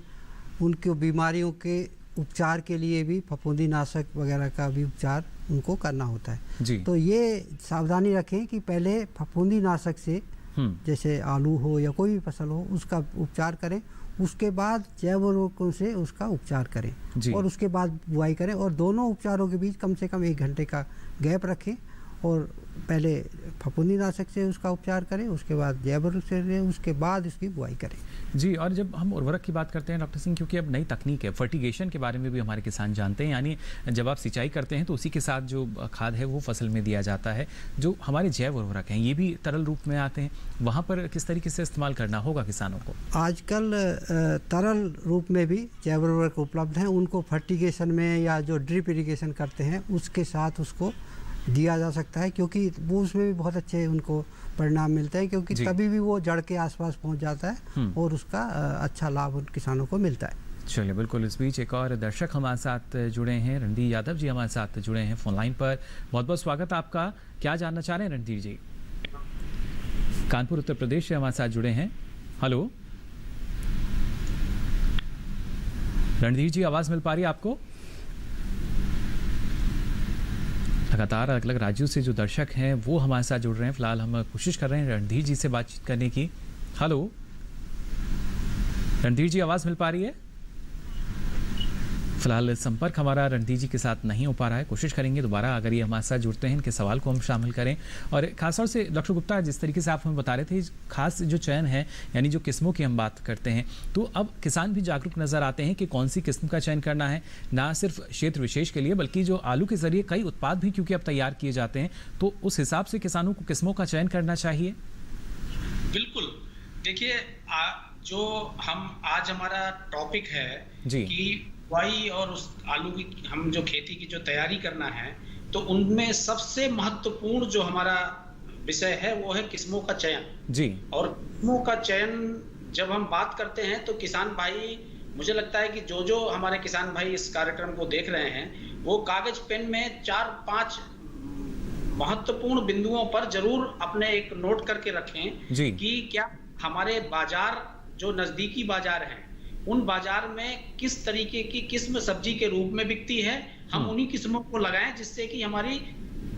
उनकी बीमारियों के उपचार के लिए भी फफूंदीनाशक वगैरह का भी उपचार उनको करना होता है। तो ये सावधानी रखें कि पहले फफूंदीनाशक से, जैसे आलू हो या कोई भी फसल हो, उसका उपचार करें, उसके बाद जैव उर्वरकों से उसका उपचार करें और उसके बाद बुआई करें। और दोनों उपचारों के बीच कम से कम 1 घंटे का गैप रखें और पहले फफूंदीनाशक से उसका उपचार करें, उसके बाद जैव उर्वरक से, उसके बाद इसकी बुआई करें। जी, और जब हम उर्वरक की बात करते हैं डॉक्टर सिंह, क्योंकि अब नई तकनीक है, फर्टिगेशन के बारे में भी हमारे किसान जानते हैं, यानी जब आप सिंचाई करते हैं तो उसी के साथ जो खाद है वो फसल में दिया जाता है। जो हमारे जैव उर्वरक हैं ये भी तरल रूप में आते हैं, वहाँ पर किस तरीके से इस्तेमाल करना होगा किसानों को? आजकल तरल रूप में भी जैव उर्वरक उपलब्ध हैं, उनको फर्टिगेशन में या जो ड्रिप इरिगेशन करते हैं उसके साथ उसको दिया जा सकता है, क्योंकि वो उसमें भी बहुत अच्छे उनको परिणाम मिलते हैं, क्योंकि तभी भी वो जड़ के आसपास पहुंच जाता है और उसका अच्छा लाभ उन किसानों को मिलता है। चलिए बिल्कुल, इस बीच एक और दर्शक हमारे साथ जुड़े हैं, रणधीर यादव जी हमारे साथ जुड़े हैं फोन लाइन पर। बहुत बहुत स्वागत आपका, क्या जानना चाह रहे हैं रणधीर जी? कानपुर उत्तर प्रदेश से हमारे साथ जुड़े हैं। हेलो रणधीर जी, आवाज़ मिल पा रही है आपको? लगातार अलग अलग राज्यों से जो दर्शक हैं वो हमारे साथ जुड़ रहे हैं। फिलहाल हम कोशिश कर रहे हैं रणधीर जी से बातचीत करने की। हेलो रणधीर जी, आवाज़ मिल पा रही है? फिलहाल संपर्क हमारा रणधीर जी के साथ नहीं हो पा रहा है, कोशिश करेंगे दोबारा, अगर ये हमारे साथ जुड़ते हैं इनके सवाल को हम शामिल करें। और खासतौर से डॉक्टर गुप्ता, जिस तरीके से आप हमें बता रहे थे, खास जो चयन है यानी जो किस्मों की हम बात करते हैं, तो अब किसान भी जागरूक नज़र आते हैं कि कौन सी किस्म का चयन करना है, ना सिर्फ क्षेत्र विशेष के लिए बल्कि जो आलू के ज़रिए कई उत्पाद भी क्योंकि अब तैयार किए जाते हैं, तो उस हिसाब से किसानों को किस्मों का चयन करना चाहिए। बिल्कुल, देखिए जो आज हमारा टॉपिक है कि बुआई और उस आलू की हम जो खेती की जो तैयारी करना है, तो उनमें सबसे महत्वपूर्ण जो हमारा विषय है वो है किस्मों का चयन जी। और किस्मों का चयन जब हम बात करते हैं तो किसान भाई, मुझे लगता है कि जो हमारे किसान भाई इस कार्यक्रम को देख रहे हैं वो कागज पेन में 4-5 महत्वपूर्ण बिंदुओं पर जरूर अपने एक नोट करके रखें कि क्या हमारे बाजार जो नजदीकी बाजार हैं उन बाजार में किस तरीके की किस्म सब्जी के रूप में बिकती है, हम उन्हीं किस्मों को लगाएं जिससे कि हमारी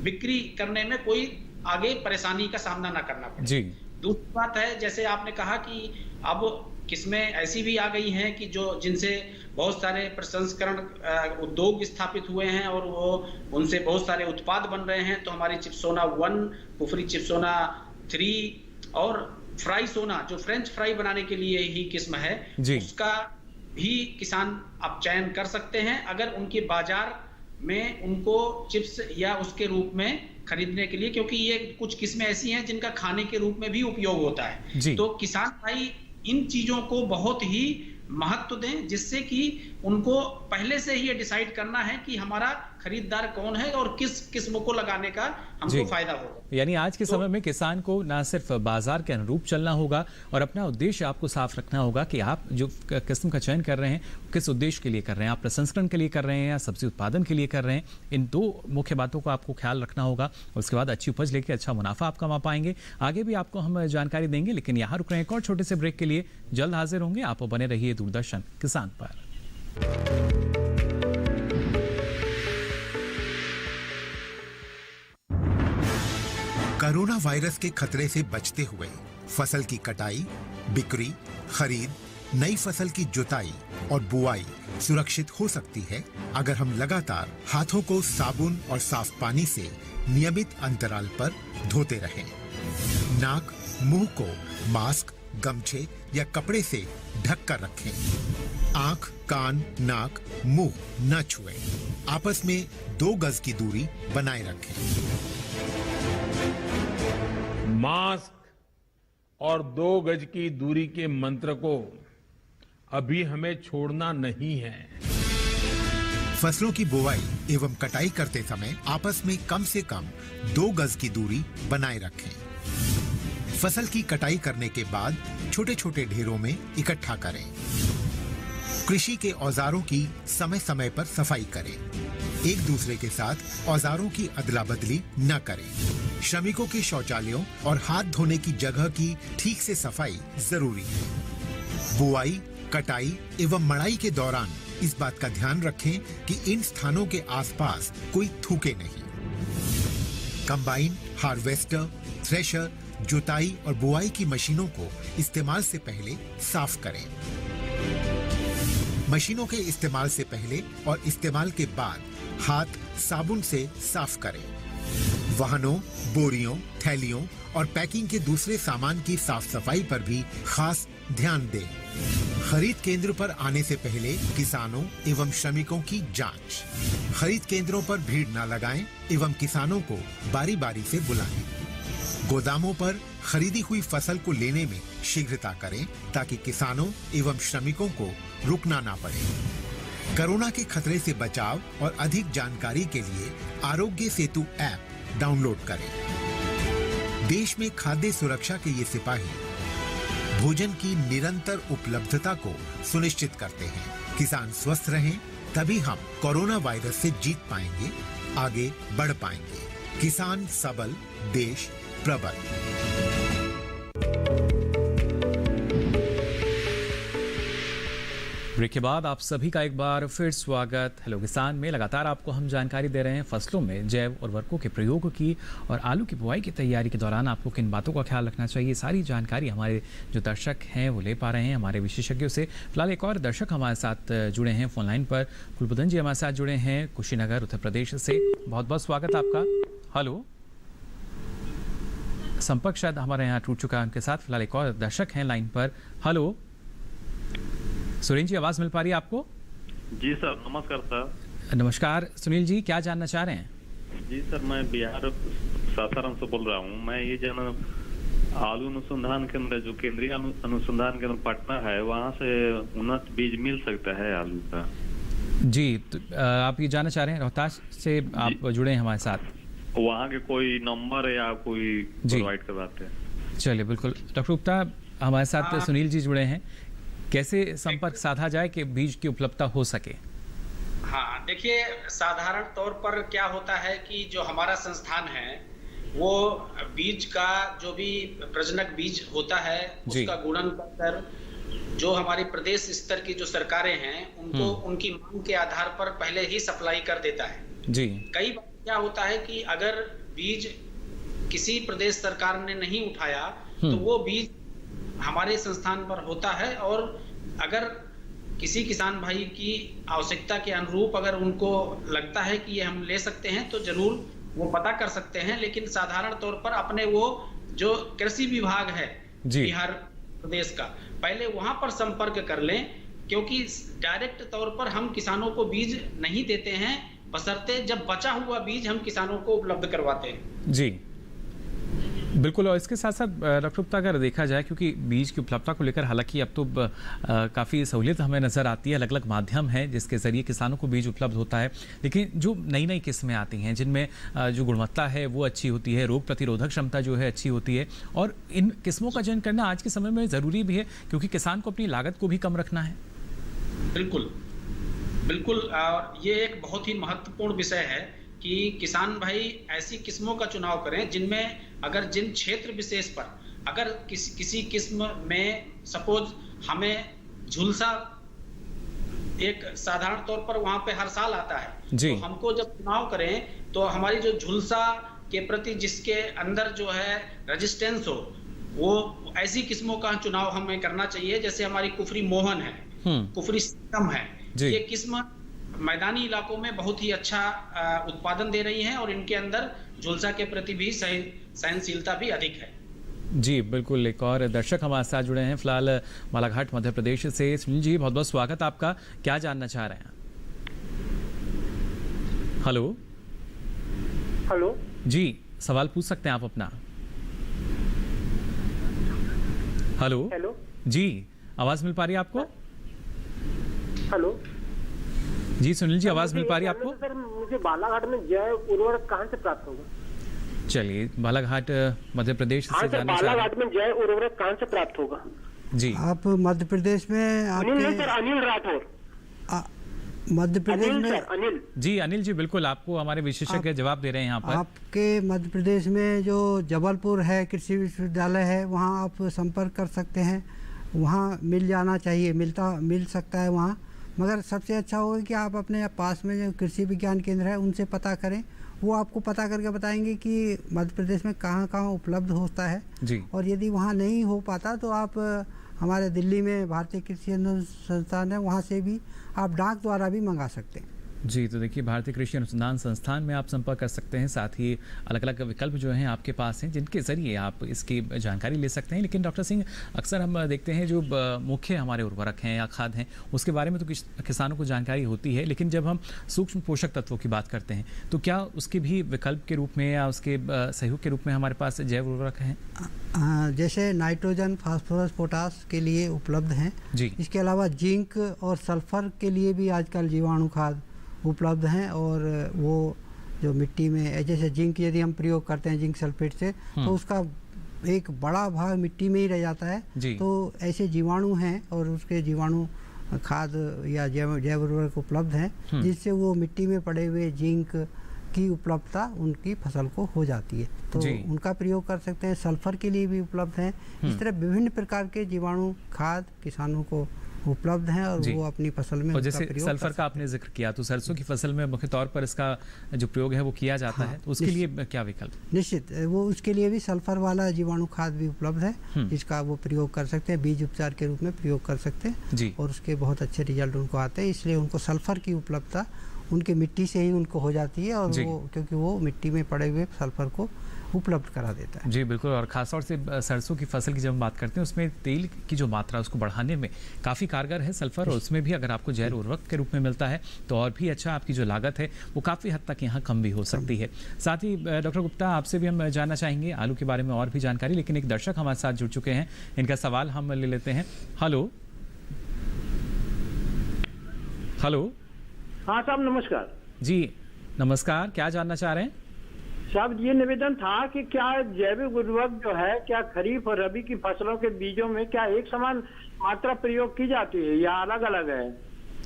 बिक्री करने में कोई आगे परेशानी का सामना ना करना पड़े। दूसरी बात है, जैसे आपने कहा कि अब किस्में ऐसी भी आ गई हैं कि जिनसे बहुत सारे प्रसंस्करण उद्योग स्थापित हुए हैं और वो उनसे बहुत सारे उत्पाद बन रहे हैं। तो हमारी चिप्सोना 1, कुफरी चिप्सोना 3 और फ्राई सोना जो फ्रेंच फ्राई बनाने के लिए ही किस्म है, उसका भी किसान अब चयन कर सकते हैं अगर उनके बाजार में उनको चिप्स या उसके रूप में खरीदने के लिए, क्योंकि ये कुछ किस्में ऐसी हैं जिनका खाने के रूप में भी उपयोग होता है। तो किसान भाई इन चीजों को बहुत ही महत्व दें, जिससे कि उनको पहले से ही ये डिसाइड करना है कि हमारा खरीदार कौन है और किस किस्म को लगाने का हमको फायदा होगा। यानी आज के समय में किसान को ना सिर्फ बाजार के अनुरूप चलना होगा और अपना उद्देश्य आपको साफ रखना होगा कि आप जो किस्म का चयन कर रहे हैं किस उद्देश्य के लिए कर रहे हैं, आप प्रसंस्करण के लिए कर रहे हैं या सब्जी उत्पादन के लिए कर रहे हैं। इन दो मुख्य बातों को आपको ख्याल रखना होगा। उसके बाद अच्छी उपज लेके अच्छा मुनाफा आप कमा पाएंगे। आगे भी आपको हम जानकारी देंगे, लेकिन यहाँ रुक रहे हैं एक और छोटे से ब्रेक के लिए। जल्द हाजिर होंगे। आप बने रहिए दूरदर्शन किसान पर। कोरोना वायरस के खतरे से बचते हुए फसल की कटाई, बिक्री, खरीद, नई फसल की जुताई और बुआई सुरक्षित हो सकती है अगर हम लगातार हाथों को साबुन और साफ पानी से नियमित अंतराल पर धोते रहें। नाक, मुंह को मास्क, गमछे या कपड़े से ढक कर रखें। आंख, कान, नाक, मुंह न छुएं। आपस में 2 गज की दूरी बनाए रखें। मास्क और 2 गज की दूरी के मंत्र को अभी हमें छोड़ना नहीं है। फसलों की बुवाई एवं कटाई करते समय आपस में कम से कम 2 गज की दूरी बनाए रखें। फसल की कटाई करने के बाद छोटे छोटे ढेरों में इकट्ठा करें। कृषि के औजारों की समय समय पर सफाई करें। एक दूसरे के साथ औजारों की अदला बदली न करें। श्रमिकों के शौचालयों और हाथ धोने की जगह की ठीक से सफाई जरूरी है। बुआई, कटाई एवं मड़ाई के दौरान इस बात का ध्यान रखें कि इन स्थानों के आसपास कोई थूके नहीं। कंबाइन, हार्वेस्टर, थ्रेशर, जुताई और बुआई की मशीनों को इस्तेमाल से पहले साफ करें। मशीनों के इस्तेमाल से पहले और इस्तेमाल के बाद हाथ साबुन से साफ करें। वाहनों, बोरियों, थैलियों और पैकिंग के दूसरे सामान की साफ सफाई पर भी खास ध्यान दें। खरीद केंद्र पर आने से पहले किसानों एवं श्रमिकों की जांच। खरीद केंद्रों पर भीड़ न लगाएं एवं किसानों को बारी बारी से बुलाएं। गोदामों पर खरीदी हुई फसल को लेने में शीघ्रता करें ताकि किसानों एवं श्रमिकों को रुकना ना पड़े। कोरोना के खतरे से बचाव और अधिक जानकारी के लिए आरोग्य सेतु ऐप डाउनलोड करें। देश में खाद्य सुरक्षा के ये सिपाही भोजन की निरंतर उपलब्धता को सुनिश्चित करते हैं। किसान स्वस्थ रहें, तभी हम कोरोना वायरस से जीत पाएंगे, आगे बढ़ पाएंगे। किसान सबल, देश प्रबल। ब्रेक के बाद आप सभी का एक बार फिर स्वागत। हेलो किसान में लगातार आपको हम जानकारी दे रहे हैं फसलों में जैव उर्वरकों के प्रयोग की और आलू की बुआई की तैयारी के दौरान आपको किन बातों का ख्याल रखना चाहिए। सारी जानकारी हमारे जो दर्शक हैं वो ले पा रहे हैं हमारे विशेषज्ञों से। फिलहाल एक और दर्शक हमारे साथ जुड़े हैं फोनलाइन पर। कुलबुदन जी हमारे साथ जुड़े हैं कुशीनगर, उत्तर प्रदेश से। बहुत बहुत स्वागत आपका। हेलो, संपर्क शायद हमारे यहाँ टूट चुका है उनके साथ। फिलहाल एक और दर्शक हैं लाइन पर। हेलो सुनील जी, आवाज मिल पा रही है आपको? जी सर, नमस्कार सर। नमस्कार सुनील जी, क्या जानना चाह रहे हैं? जी सर, मैं बिहार सासाराम से बोल रहा हूँ। मैं ये जाना आलू अनुसंधान केंद्र, जो केंद्रीय अनुसंधान केंद्र पटना है, वहाँ से उन्नत बीज मिल सकता है आलू का? जी, तो आप ये जानना चाह रहे हैं, रोहतास से आप जुड़े हैं हमारे साथ। वहाँ के कोई नंबर या कोई प्रोवाइड करवाते हैं? चलिए बिल्कुल। डॉक्टर गुप्ता हमारे साथ सुनील जी जुड़े हैं। कैसे संपर्क साधा जाए कि बीज की उपलब्धता हो सके? हाँ, देखिए, साधारण तौर पर क्या होता है कि जो हमारा संस्थान है वो बीज का जो भी प्रजनक बीज होता है उसका गुणन कर जो हमारी प्रदेश स्तर की जो सरकारें हैं उनको उनकी मांग के आधार पर पहले ही सप्लाई कर देता है जी। कई बार क्या होता है कि अगर बीज किसी प्रदेश सरकार ने नहीं उठाया तो वो बीज हमारे संस्थान पर होता है, और अगर किसी किसान भाई की आवश्यकता के अनुरूप अगर उनको लगता है कि ये हम ले सकते हैं तो जरूर वो पता कर सकते हैं। लेकिन साधारण तौर पर अपने वो जो कृषि विभाग है बिहार प्रदेश का, पहले वहां पर संपर्क कर लें, क्योंकि डायरेक्ट तौर पर हम किसानों को बीज नहीं देते हैं, बशर्ते जब बचा हुआ बीज हम किसानों को उपलब्ध करवाते हैं। जी, बिल्कुल। और इसके साथ साथ डॉक्टर गुप्ता अगर देखा जाए, क्योंकि बीज की उपलब्धता को लेकर हालांकि अब तो काफ़ी सहूलियत हमें नज़र आती है, अलग अलग माध्यम हैं जिसके ज़रिए किसानों को बीज उपलब्ध होता है, लेकिन जो नई नई किस्में आती हैं जिनमें जो गुणवत्ता है वो अच्छी होती है, रोग प्रतिरोधक क्षमता जो है अच्छी होती है, और इन किस्मों का चयन करना आज के समय में ज़रूरी भी है क्योंकि किसान को अपनी लागत को भी कम रखना है। बिल्कुल बिल्कुल। और ये एक बहुत ही महत्वपूर्ण विषय है कि किसान भाई ऐसी किस्मों का चुनाव करें जिनमें अगर जिन क्षेत्र विशेष पर अगर किसी किस्म में सपोज हमें झुलसा एक साधारण तौर पर वहां पे हर साल आता है, तो हमको जब चुनाव करें तो हमारी जो झुलसा के प्रति जिसके अंदर जो है रेजिस्टेंस हो, वो ऐसी किस्मों का चुनाव हमें करना चाहिए। जैसे हमारी कुफरी मोहन है, कुफरी सीतम है, ये किस्म मैदानी इलाकों में बहुत ही अच्छा उत्पादन दे रही हैं और इनके अंदर झुलसा के प्रति भी सहनशीलता भी अधिक है। जी बिल्कुल। एक और दर्शक हमारे साथ जुड़े हैं फिलहाल बालाघाट मध्य प्रदेश से। सुनील जी, बहुत बहुत स्वागत आपका, क्या जानना चाह रहे हैं? हेलो हेलो जी, सवाल पूछ सकते हैं आप अपना। हेलो हेलो जी, आवाज मिल पा रही है आपको? हेलो जी सुनील जी, आवाज मिल पा रही है आपको? सर मुझे बालाघाट में जैव उर्वरक कहाँ से प्राप्त होगा? चलिए, बालाघाट मध्य प्रदेश से जानना चाह बालाघाट में जैव उर्वरक कहाँ से प्राप्त होगा? जी, आप मध्य प्रदेश में अनिल राठौर मध्य प्रदेश में अनिल जी, अनिल जी बिल्कुल, आपको हमारे विशेषज्ञ जवाब दे रहे हैं यहाँ पर। आपके मध्य प्रदेश में जो जबलपुर है कृषि विश्वविद्यालय है, वहाँ आप संपर्क कर सकते हैं, वहाँ मिल जाना चाहिए, मिल सकता है वहाँ। मगर सबसे अच्छा होगा कि आप अपने पास में जो कृषि विज्ञान केंद्र है उनसे पता करें, वो आपको पता करके बताएंगे कि मध्य प्रदेश में कहाँ कहाँ उपलब्ध होता है जी। और यदि वहाँ नहीं हो पाता तो आप हमारे दिल्ली में भारतीय कृषि अनुसंधान संस्थान है, वहाँ से भी आप डाक द्वारा भी मंगा सकते हैं। जी, तो देखिए भारतीय कृषि अनुसंधान संस्थान में आप संपर्क कर सकते हैं, साथ ही अलग अलग विकल्प जो हैं आपके पास हैं जिनके ज़रिए आप इसकी जानकारी ले सकते हैं। लेकिन डॉक्टर सिंह, अक्सर हम देखते हैं जो मुख्य हमारे उर्वरक हैं या खाद हैं उसके बारे में तो किसानों को जानकारी होती है, लेकिन जब हम सूक्ष्म पोषक तत्वों की बात करते हैं तो क्या उसके भी विकल्प के रूप में या उसके सहयोग के रूप में हमारे पास जैव उर्वरक हैं? जैसे नाइट्रोजन, फास्फोरस, पोटास के लिए उपलब्ध हैं जी। इसके अलावा जिंक और सल्फर के लिए भी आजकल जीवाणु खाद उपलब्ध हैं, और वो जो मिट्टी में जैसे जिंक यदि हम प्रयोग करते हैं जिंक सल्फेट से, तो उसका एक बड़ा भाग मिट्टी में ही रह जाता है। तो ऐसे जीवाणु हैं और उसके जीवाणु खाद या जैव उर्वरक उपलब्ध हैं जिससे वो मिट्टी में पड़े हुए जिंक की उपलब्धता उनकी फसल को हो जाती है, तो उनका प्रयोग कर सकते हैं। सल्फर के लिए भी उपलब्ध हैं। इस तरह विभिन्न प्रकार के जीवाणु खाद किसानों को उपलब्ध हैं और वो अपनी फसल में, और जैसे सल्फर का आपने जिक्र किया, तो सरसों की फसल में मुख्य तौर पर इसका जो प्रयोग है वो किया जाता है, तो उसके लिए क्या विकल्प? निश्चित, वो उसके लिए भी सल्फर वाला जीवाणु खाद भी उपलब्ध है जिसका वो प्रयोग कर सकते हैं, बीज उपचार के रूप में प्रयोग कर सकते हैं और उसके बहुत अच्छे रिजल्ट उनको आते हैं। इसलिए उनको सल्फर की उपलब्धता उनके मिट्टी से ही उनको हो जाती है, और वो क्योंकि वो मिट्टी में पड़े हुए सल्फर को उपलब्ध करा देता है। जी बिल्कुल। और खासतौर से सरसों की फसल की जब हम बात करते हैं उसमें तेल की जो मात्रा उसको बढ़ाने में काफ़ी कारगर है सल्फर, और उसमें भी अगर आपको जैव उर्वरक के रूप में मिलता है तो और भी अच्छा, आपकी जो लागत है वो काफ़ी हद तक यहाँ कम भी हो सकती है। साथ ही डॉक्टर गुप्ता, आपसे भी हम जानना चाहेंगे आलू के बारे में और भी जानकारी, लेकिन एक दर्शक हमारे साथ जुड़ चुके हैं, इनका सवाल हम ले लेते हैं। हेलो हेलो हाँ साहब, नमस्कार। जी नमस्कार, क्या जानना चाह रहे हैं साहब? ये निवेदन था कि क्या जैविक उर्वरक जो है क्या खरीफ और रबी की फसलों के बीजों में क्या एक समान मात्रा प्रयोग की जाती है या अलग अलग है?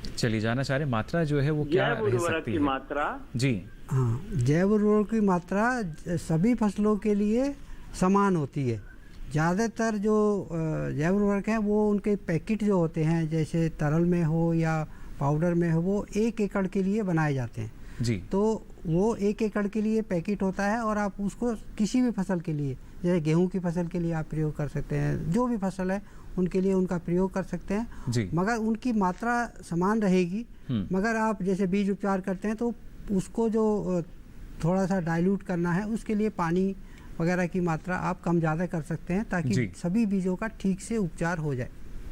चलिए, जानना चाह रहे हैं मात्रा जो है वो क्या रह सकती है? मात्रा जी हाँ, जैव उर्वरक की मात्रा सभी फसलों के लिए समान होती है। ज़्यादातर जो जैव उर्वरक हैं वो उनके पैकेट जो होते हैं, जैसे तरल में हो या पाउडर में हो, वो 1 एकड़ के लिए बनाए जाते हैं जी। तो वो 1 एकड़ के लिए पैकेट होता है और आप उसको किसी भी फसल के लिए, जैसे गेहूं की फसल के लिए आप प्रयोग कर सकते हैं, जो भी फसल है उनके लिए उनका प्रयोग कर सकते हैं जी। मगर उनकी मात्रा समान रहेगी। मगर आप जैसे बीज उपचार करते हैं तो उसको जो थोड़ा सा डाइल्यूट करना है उसके लिए पानी वगैरह की मात्रा आप कम ज़्यादा कर सकते हैं ताकि सभी बीजों का ठीक से उपचार हो जाए।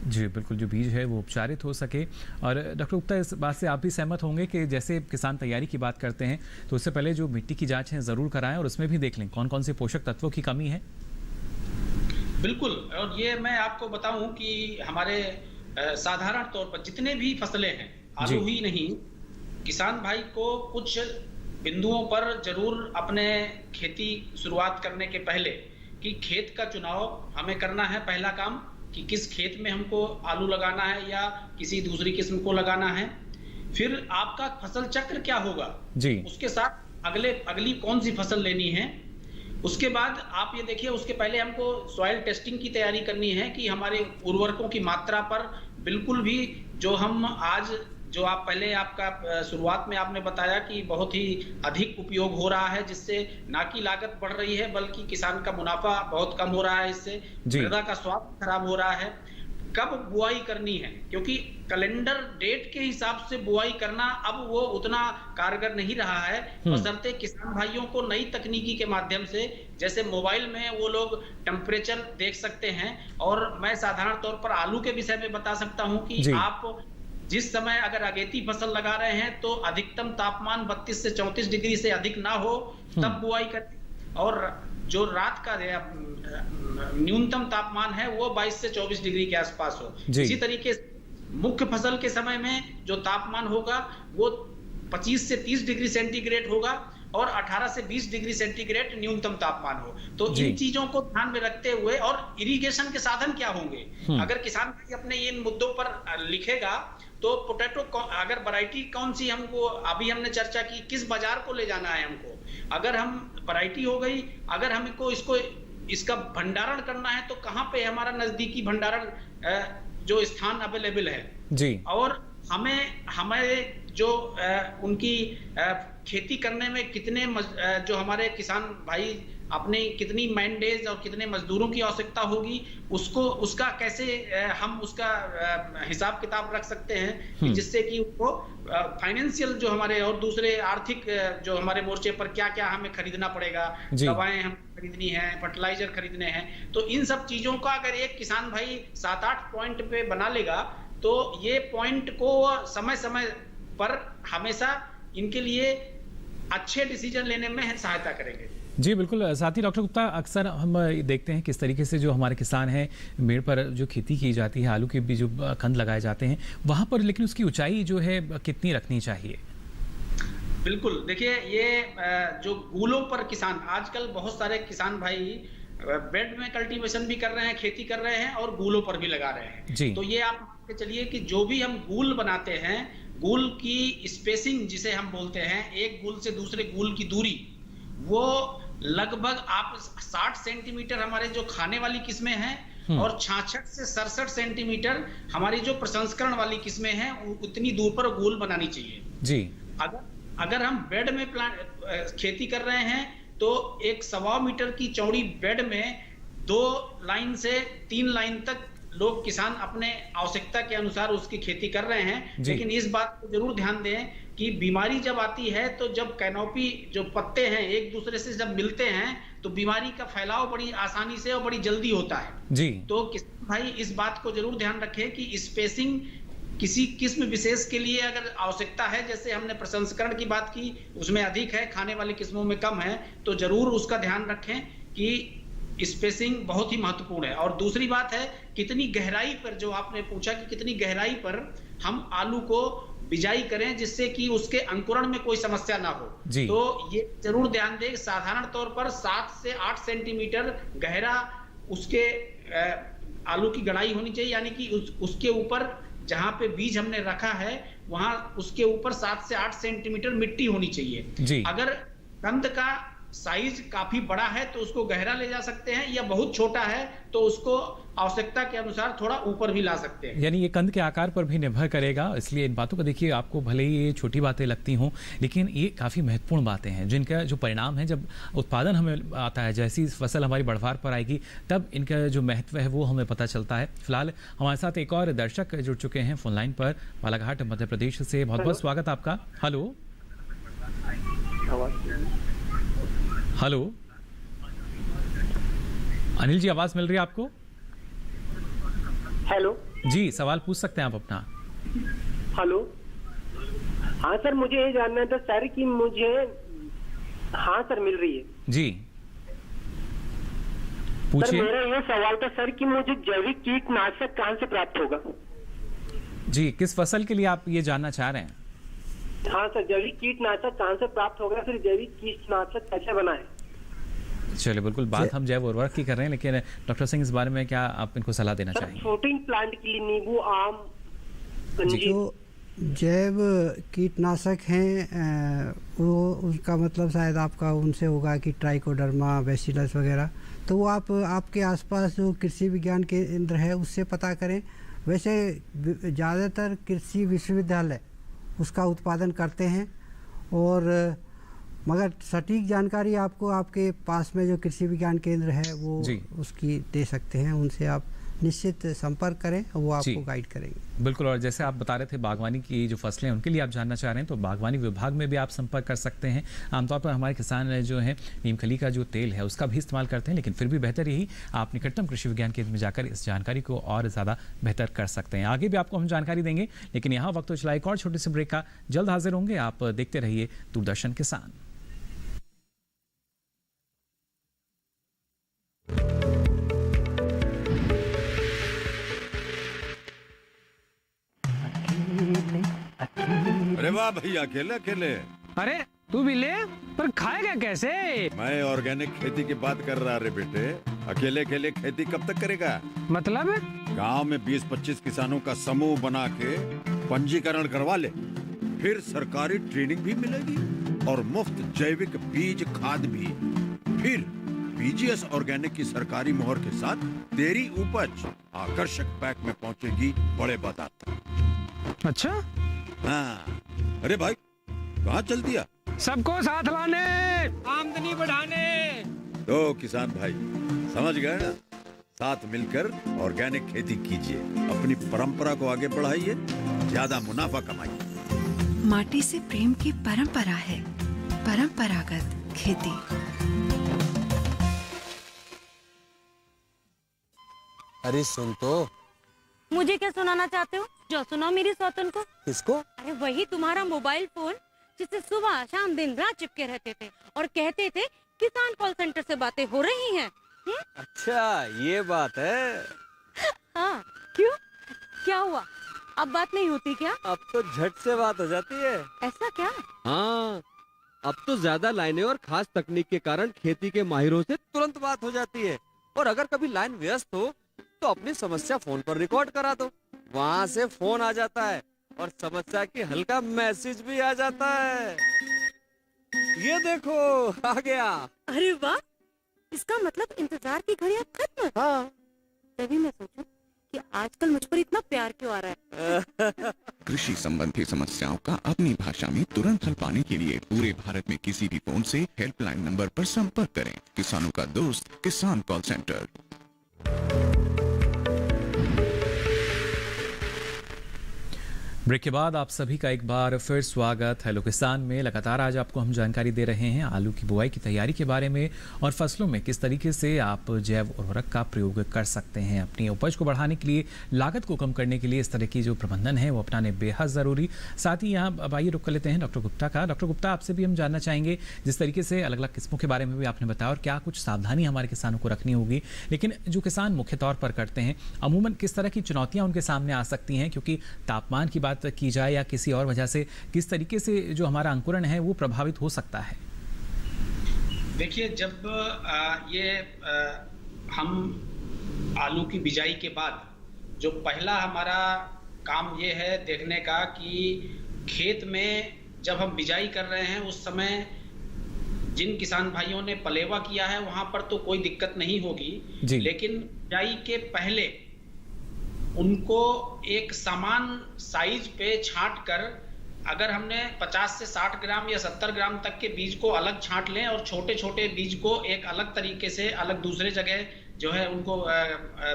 जी बिल्कुल, जो बीज है वो उपचारित हो सके। और डॉक्टर गुप्ता, इस बात से आप भी सहमत होंगे कि जैसे किसान तैयारी की बात करते हैं तो उससे पहले जो मिट्टी की जांच है ज़रूर कराएं और उसमें भी देख लें कौन कौन से पोषक तत्वों की कमी है। बिल्कुल, और ये मैं आपको बताऊं कि हमारे साधारण तौर पर जितने भी फसलें हैं, आलू ही नहीं, किसान भाई को कुछ बिंदुओं पर जरूर अपने खेती शुरुआत करने के पहले कि खेत का चुनाव हमें करना है। पहला काम कि किस खेत में हमको आलू लगाना है या किसी दूसरी किस्म को लगाना है। फिर आपका फसल चक्र क्या होगा जी, उसके साथ अगली कौन सी फसल लेनी है। उसके बाद आप ये देखिए, उसके पहले हमको सॉइल टेस्टिंग की तैयारी करनी है कि हमारे उर्वरकों की मात्रा पर बिल्कुल भी जो हम आज जो आप पहले आपका शुरुआत में आपने बताया कि बहुत ही अधिक उपयोग हो रहा है, जिससे ना कि लागत बढ़ रही है बल्कि किसान का मुनाफा बहुत कम हो रहा है, इससे मृदा का स्वास्थ्य खराब हो रहा है। कब बुआई करनी है, क्योंकि कैलेंडर डेट के हिसाब से बुआई करना अब वो उतना कारगर नहीं रहा है, बशर्ते किसान भाइयों को नई तकनीकी के माध्यम से, जैसे मोबाइल में वो लोग टेम्परेचर देख सकते हैं। और मैं साधारण तौर पर आलू के विषय में बता सकता हूं कि आप जिस समय अगर अगेती फसल लगा रहे हैं तो अधिकतम तापमान 32 से 34 डिग्री से अधिक ना हो तब बुआई करें, और जो रात का न्यूनतम तापमान है वो 22 से 24 डिग्री के आसपास हो। इसी तरीके से मुख्य फसल के समय में जो तापमान होगा वो 25 से 30 डिग्री सेंटीग्रेड होगा और 18 से 20 डिग्री सेंटीग्रेड न्यूनतम तापमान हो। तो इन चीजों को ध्यान में रखते हुए, और इरिगेशन के साधन क्या होंगे, अगर किसान अपने इन मुद्दों पर लिखेगा तो पोटैटो अगर वैरायटी कौन सी हमको, अभी हमने चर्चा की किस बाजार को ले जाना है हमको, अगर हम वैरायटी हो गई, अगर हमको इसका भंडारण करना है तो कहाँ पे हमारा नजदीकी भंडारण जो स्थान अवेलेबल है जी, और हमें जो उनकी खेती करने में कितने जो हमारे किसान भाई अपने कितनी मैन डेज और कितने मजदूरों की आवश्यकता होगी, उसका कैसे हम उसका हिसाब किताब रख सकते हैं, जिससे कि उनको फाइनेंशियल जो हमारे और दूसरे आर्थिक जो हमारे मोर्चे पर क्या क्या हमें खरीदना पड़ेगा, दवाएं हम खरीदनी है, फर्टिलाइजर खरीदने हैं। तो इन सब चीजों का अगर एक किसान भाई 7-8 पॉइंट पे बना लेगा तो ये पॉइंट को समय समय पर हमेशा इनके लिए अच्छे डिसीजन लेने में सहायता करेंगे। जी बिल्कुल। साथ ही डॉक्टर गुप्ता, अक्सर हम देखते हैं किस तरीके से जो हमारे किसान हैं, मेड़ पर जो खेती की जाती है, आलू के भी जो कंद लगाए जाते हैं वहाँ पर, लेकिन उसकी ऊंचाई जो है कितनी रखनी चाहिए? बिल्कुल, देखिए ये जो गूलों पर किसान, आजकल बहुत सारे किसान भाई बेड में कल्टीवेशन भी कर रहे हैं, खेती कर रहे हैं और गूलों पर भी लगा रहे हैं जी। तो ये आप मान के चलिए कि जो भी हम गूल बनाते हैं, गूल की स्पेसिंग जिसे हम बोलते हैं, एक गूल से दूसरे गूल की दूरी, वो लगभग आप 60 सेंटीमीटर हमारे जो खाने वाली किस्में हैं और 66 से 67 सेंटीमीटर हमारी जो प्रसंस्करण वाली किस्में हैं, उतनी दूर पर गूल बनानी चाहिए जी। अगर हम बेड में खेती कर रहे हैं तो 1.25 मीटर की चौड़ी बेड में 2 लाइन से 3 लाइन तक लोग किसान अपने आवश्यकता के अनुसार उसकी खेती कर रहे हैं। लेकिन इस बात को जरूर ध्यान दें कि बीमारी जब आती है तो जब कैनोपी जो पत्ते हैं एक दूसरे से जब मिलते हैं तो बीमारी का फैलाव बड़ी आसानी से और बड़ी जल्दी होता है जी। तो किसान भाई इस बात को जरूर ध्यान रखें कि स्पेसिंग किसी किस्म विशेष के लिए अगर आवश्यकता है, जैसे हमने प्रसंस्करण की बात की, उसमें अधिक है, खाने वाली किस्मों में कम है, तो जरूर उसका ध्यान रखें कि स्पेसिंग बहुत ही महत्वपूर्ण है। और दूसरी बात है कितनी गहराई पर, जो आपने पूछा कि कितनी गहराई पर हम आलू को बिजाई करें जिससे कि उसके अंकुरण में कोई समस्या ना हो, तो ये जरूर ध्यान दें। साधारण तौर पर 7 से 8 सेंटीमीटर गहरा उसके आलू की गड़ाई होनी चाहिए, यानी कि उसके ऊपर जहां पे बीज हमने रखा है वहां उसके ऊपर 7 से 8 सेंटीमीटर मिट्टी होनी चाहिए। अगर कंद का साइज काफी बड़ा है तो उसको गहरा ले जा सकते हैं, या बहुत छोटा है तो उसको आवश्यकता के अनुसार थोड़ा ऊपर भी ला सकते हैं। यानी ये कंद के आकार पर भी निर्भर करेगा, इसलिए इन बातों को देखिए, आपको भले ही ये छोटी बातें लगती हों लेकिन ये काफ़ी महत्वपूर्ण बातें हैं जिनका जो परिणाम है जब उत्पादन हमें आता है, जैसी फसल हमारी बढ़वार पर आएगी तब इनका जो महत्व है वो हमें पता चलता है। फिलहाल हमारे साथ एक और दर्शक जुड़ चुके हैं फोन लाइन पर, बालाघाट मध्य प्रदेश से। बहुत बहुत स्वागत आपका। हेलो हेलो अनिल जी, आवाज मिल रही है आपको? हेलो जी, सवाल पूछ सकते हैं आप अपना। हेलो, हाँ सर, मुझे ये जानना था सर कि मुझे, हाँ सर मिल रही है जी, सर। मेरा ये सवाल था सर कि मुझे जैविक कीटनाशक कहाँ से प्राप्त होगा? जी, किस फसल के लिए आप ये जानना चाह रहे हैं? हाँ सर, जैविक कीटनाशक कहाँ से प्राप्त होगा, फिर जैविक कीटनाशक कैसे बनाए? चलिए, बिल्कुल, बात हम जैव उर्वरक की कर रहे हैं, लेकिन डॉक्टर सिंह इस बारे में क्या आप इनको सलाह देना चाहेंगे? फ्रूटिंग प्लांट के लिए नींबू, आम, जो जैव कीटनाशक हैं वो उसका मतलब शायद आपका उनसे होगा कि ट्राइकोडर्मा, बैसिलस वगैरह, तो वो आप आपके आसपास जो कृषि विज्ञान केंद्र है उससे पता करें। वैसे ज़्यादातर कृषि विश्वविद्यालय उसका उत्पादन करते हैं, और मगर सटीक जानकारी आपको आपके पास में जो कृषि विज्ञान केंद्र है वो उसकी दे सकते हैं। उनसे आप निश्चित संपर्क करें, वो आपको गाइड करेंगे। बिल्कुल, और जैसे आप बता रहे थे बागवानी की जो फसलें हैं उनके लिए आप जानना चाह रहे हैं, तो बागवानी विभाग में भी आप संपर्क कर सकते हैं। आमतौर पर हमारे किसान जो हैं नीमखली का जो तेल है उसका भी इस्तेमाल करते हैं, लेकिन फिर भी बेहतर यही आप निकटतम कृषि विज्ञान केंद्र में जाकर इस जानकारी को और ज़्यादा बेहतर कर सकते हैं। आगे भी आपको हम जानकारी देंगे, लेकिन यहाँ वक्त तो चला एक और छोटे से ब्रेक का। जल्द हाजिर होंगे, आप देखते रहिए दूरदर्शन किसान। अरे वाह भैया, अकेले अकेले। अरे तू भी ले, पर खाएगा कैसे? मैं ऑर्गेनिक खेती की बात कर रहा रे बेटे। अकेले अकेले खेती कब तक करेगा? मतलब गांव में 20-25 किसानों का समूह बना के पंजीकरण करवा ले, फिर सरकारी ट्रेनिंग भी मिलेगी और मुफ्त जैविक बीज खाद भी। फिर बीजीएस ऑर्गेनिक की सरकारी मोहर के साथ तेरी उपज आकर्षक पैक में पहुंचेगी बड़े बाजार तक। अच्छा? हाँ। अरे भाई, कहाँ चल दिया? सबको साथ लाने, आमदनी बढ़ाने। तो किसान भाई समझ गए ना? साथ मिलकर ऑर्गेनिक खेती कीजिए, अपनी परंपरा को आगे बढ़ाइए, ज्यादा मुनाफा कमाइए। माटी से प्रेम की परंपरा है परंपरागत खेती। अरे सुन तो। मुझे क्या सुनाना चाहते हो? जो सुनाओ मेरी सौतन को। किसको? अरे वही तुम्हारा मोबाइल फोन जिससे सुबह शाम दिन रात चिपके रहते थे और कहते थे किसान कॉल सेंटर से बातें हो रही हैं। अच्छा, ये बात है। हाँ, क्यों? क्या हुआ? अब बात नहीं होती क्या? अब तो झट से बात हो जाती है। ऐसा क्या? हाँ, अब तो ज्यादा लाइनें और खास तकनीक के कारण खेती के माहिरों से तुरंत बात हो जाती है। और अगर कभी लाइन व्यस्त हो तो अपनी समस्या फोन पर रिकॉर्ड करा दो, वहाँ से फोन आ जाता है और समस्या की हल का मैसेज भी आ जाता है। ये देखो आ गया। अरे वाह, इसका मतलब इंतजार की घड़ी अब खत्म। हाँ। तभी मैं सोचूं कि आजकल मुझ पर इतना प्यार क्यों आ रहा है। कृषि संबंधी समस्याओं का अपनी भाषा में तुरंत हल पाने के लिए पूरे भारत में किसी भी फोन से हेल्पलाइन नंबर पर संपर्क करें। किसानों का दोस्त किसान कॉल सेंटर। ब्रेक के बाद आप सभी का एक बार फिर स्वागत। हेलो किसान में लगातार आज आपको हम जानकारी दे रहे हैं आलू की बुआई की तैयारी के बारे में और फसलों में किस तरीके से आप जैव उर्वरक का प्रयोग कर सकते हैं। अपनी उपज को बढ़ाने के लिए, लागत को कम करने के लिए इस तरह की जो प्रबंधन है वो अपनाने बेहद ज़रूरी। साथ ही यहाँ अब आइए रुक कर लेते हैं डॉक्टर गुप्ता का। डॉक्टर गुप्ता, आपसे भी हम जानना चाहेंगे, जिस तरीके से अलग अलग किस्मों के बारे में भी आपने बताया और क्या कुछ सावधानी हमारे किसानों को रखनी होगी, लेकिन जो किसान मुख्य तौर पर करते हैं अमूमन किस तरह की चुनौतियाँ उनके सामने आ सकती हैं, क्योंकि तापमान की बात की जाए या किसी और वजह से किस तरीके से जो हमारा अंकुरण है वो प्रभावित हो सकता है? देखिए, जब हम आलू की बिजाई के बाद जो पहला हमारा काम ये है देखने का कि खेत में जब हम बिजाई कर रहे हैं उस समय जिन किसान भाइयों ने पलेवा किया है वहां पर तो कोई दिक्कत नहीं होगी, लेकिन बिजाई के पहले उनको एक समान साइज पे छांट कर, अगर हमने 50 से 60 ग्राम या 70 ग्राम तक के बीज को अलग छांट लें और छोटे छोटे बीज को एक अलग तरीके से अलग दूसरे जगह जो है उनको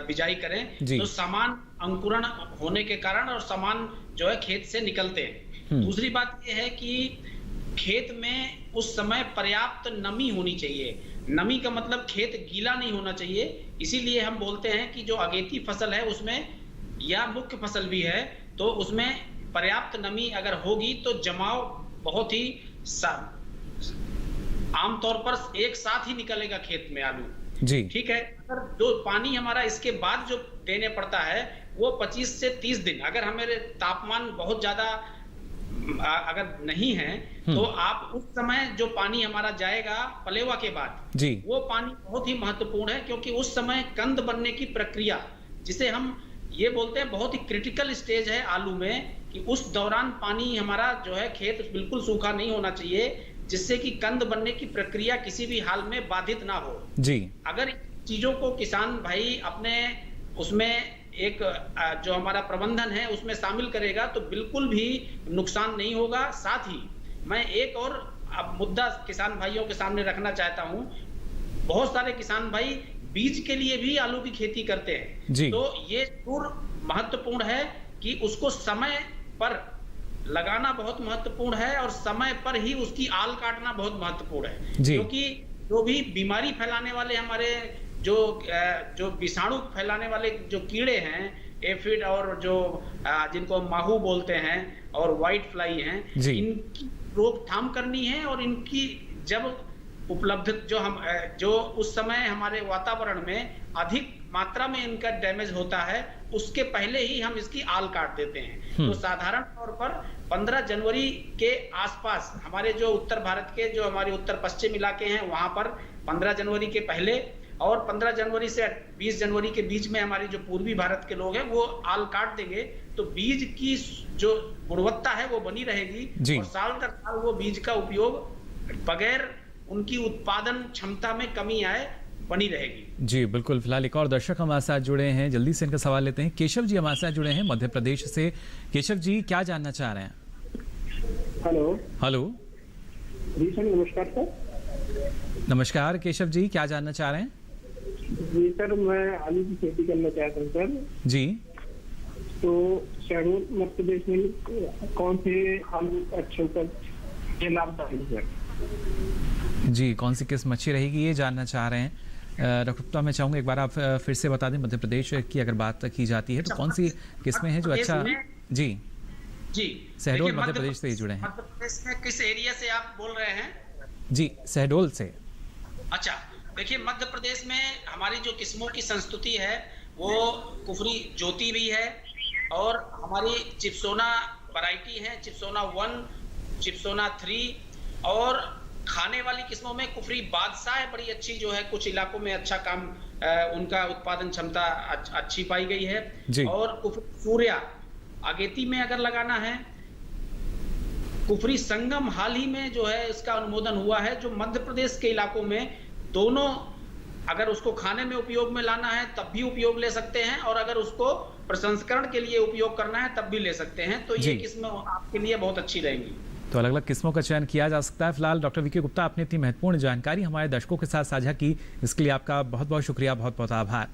बिजाई करें, तो समान अंकुरण होने के कारण और समान जो है खेत से निकलते हैं। दूसरी बात यह है कि खेत में उस समय पर्याप्त नमी होनी चाहिए। नमी का मतलब खेत गीला नहीं होना चाहिए, इसीलिए हम बोलते हैं कि जो अगेती फसल है उसमें या मुख्य फसल भी है तो उसमें पर्याप्त नमी अगर होगी तो जमाव बहुत ही आमतौर पर एक साथ ही निकलेगा खेत में आलू जी। ठीक है। अगर जो पानी हमारा इसके बाद जो देने पड़ता है वो 25 से 30 दिन, अगर हमारे तापमान बहुत ज्यादा अगर नहीं है तो आप उस समय जो पानी हमारा जाएगा पलेवा के बाद जी, वो पानी बहुत ही महत्वपूर्ण है, क्योंकि उस समय कंद बनने की प्रक्रिया, जिसे हम ये बोलते हैं बहुत ही क्रिटिकल स्टेज है आलू में, कि उस दौरान पानी हमारा जो है खेत बिल्कुल सूखा नहीं होना चाहिए, जिससे कि कंद बनने की प्रक्रिया किसी भी हाल में बाधित ना हो जी। अगर चीजों को किसान भाई अपने उसमें एक जो हमारा प्रबंधन है उसमें शामिल करेगा तो बिल्कुल भी नुकसान नहीं होगा। साथ ही मैं एक और अब मुद्दा किसान भाइयों के सामने रखना चाहता हूं। बहुत सारे किसान भाई बीज के लिए भी आलू की खेती करते हैं जी। तो ये जरूर महत्वपूर्ण है कि उसको समय पर लगाना बहुत महत्वपूर्ण है और समय पर ही उसकी आल काटना बहुत महत्वपूर्ण है, क्योंकि जो भी बीमारी फैलाने वाले हमारे जो विषाणु फैलाने वाले जो कीड़े हैं, एफिड और जो जिनको माहू बोलते हैं और व्हाइट फ्लाई हैं, इनकी रोकथाम करनी है और इनकी जब उपलब्ध जो उस समय हमारे वातावरण में अधिक मात्रा में इनका डैमेज होता है उसके पहले ही हम इसकी आल काट देते हैं। तो साधारण तौर पर 15 जनवरी के आसपास हमारे जो उत्तर भारत के जो हमारे उत्तर पश्चिम इलाके हैं वहां पर 15 जनवरी के पहले और 15 जनवरी से 20 जनवरी के बीच में हमारे जो पूर्वी भारत के लोग हैं वो आल काट देंगे तो बीज की जो गुणवत्ता है वो बनी रहेगी और साल दर साल वो बीज का उपयोग बगैर उनकी उत्पादन क्षमता में कमी आए बनी रहेगी। जी बिल्कुल। फिलहाल एक और दर्शक हमारे साथ जुड़े हैं, जल्दी से इनका सवाल लेते हैं। केशव जी हमारे साथ जुड़े हैं मध्य प्रदेश से। केशव जी क्या जानना चाह रहे हैं? हेलो जी सर, नमस्कार सर। नमस्कार केशव जी, क्या जानना चाह रहे हैं? जी सर, मैं आलू की खेती करना चाहता हूँ सर। जी, तो शहडोल मध्य प्रदेश में कौन से आलू अच्छे उपज लाभदायक सर? जी, कौन सी किस्म अच्छी रहेगी ये जानना चाह रहे हैं। डॉक्टर गुप्ता, मैं चाहूँगा एक बार आप फिर से बता दें, मध्य प्रदेश की अगर बात की जाती है तो कौन सी किस्में हैं जो अच्छा? जी जी, शहडोल मध्य प्रदेश से ही जुड़े हैं। मध्य प्रदेश में किस एरिया से आप बोल रहे हैं? जी शहडोल से। अच्छा, देखिए मध्य प्रदेश में हमारी जो किस्मों की संस्तुति है वो कुफरी ज्योति भी है और हमारी चिपसोना वैरायटी है, चिपसोना 1, चिपसोना 3 और खाने वाली किस्मों में कुफरी बादशाह है, बड़ी अच्छी जो है, कुछ इलाकों में अच्छा काम उनका उत्पादन क्षमता अच्छी पाई गई है। और कुफरी सूर्या अगेती में अगर लगाना है, कुफरी संगम हाल ही में जो है इसका अनुमोदन हुआ है, जो मध्य प्रदेश के इलाकों में दोनों अगर उसको खाने में उपयोग में लाना है तब भी उपयोग ले सकते हैं और अगर उसको प्रसंस्करण के लिए उपयोग करना है तब भी ले सकते हैं। तो ये किस्में आपके लिए बहुत अच्छी रहेंगी। तो अलग अलग किस्मों का चयन किया जा सकता है। फिलहाल डॉक्टर वीके गुप्ता, आपने इतनी महत्वपूर्ण जानकारी हमारे दर्शकों के साथ साझा की, इसके लिए आपका बहुत बहुत शुक्रिया, बहुत बहुत आभार।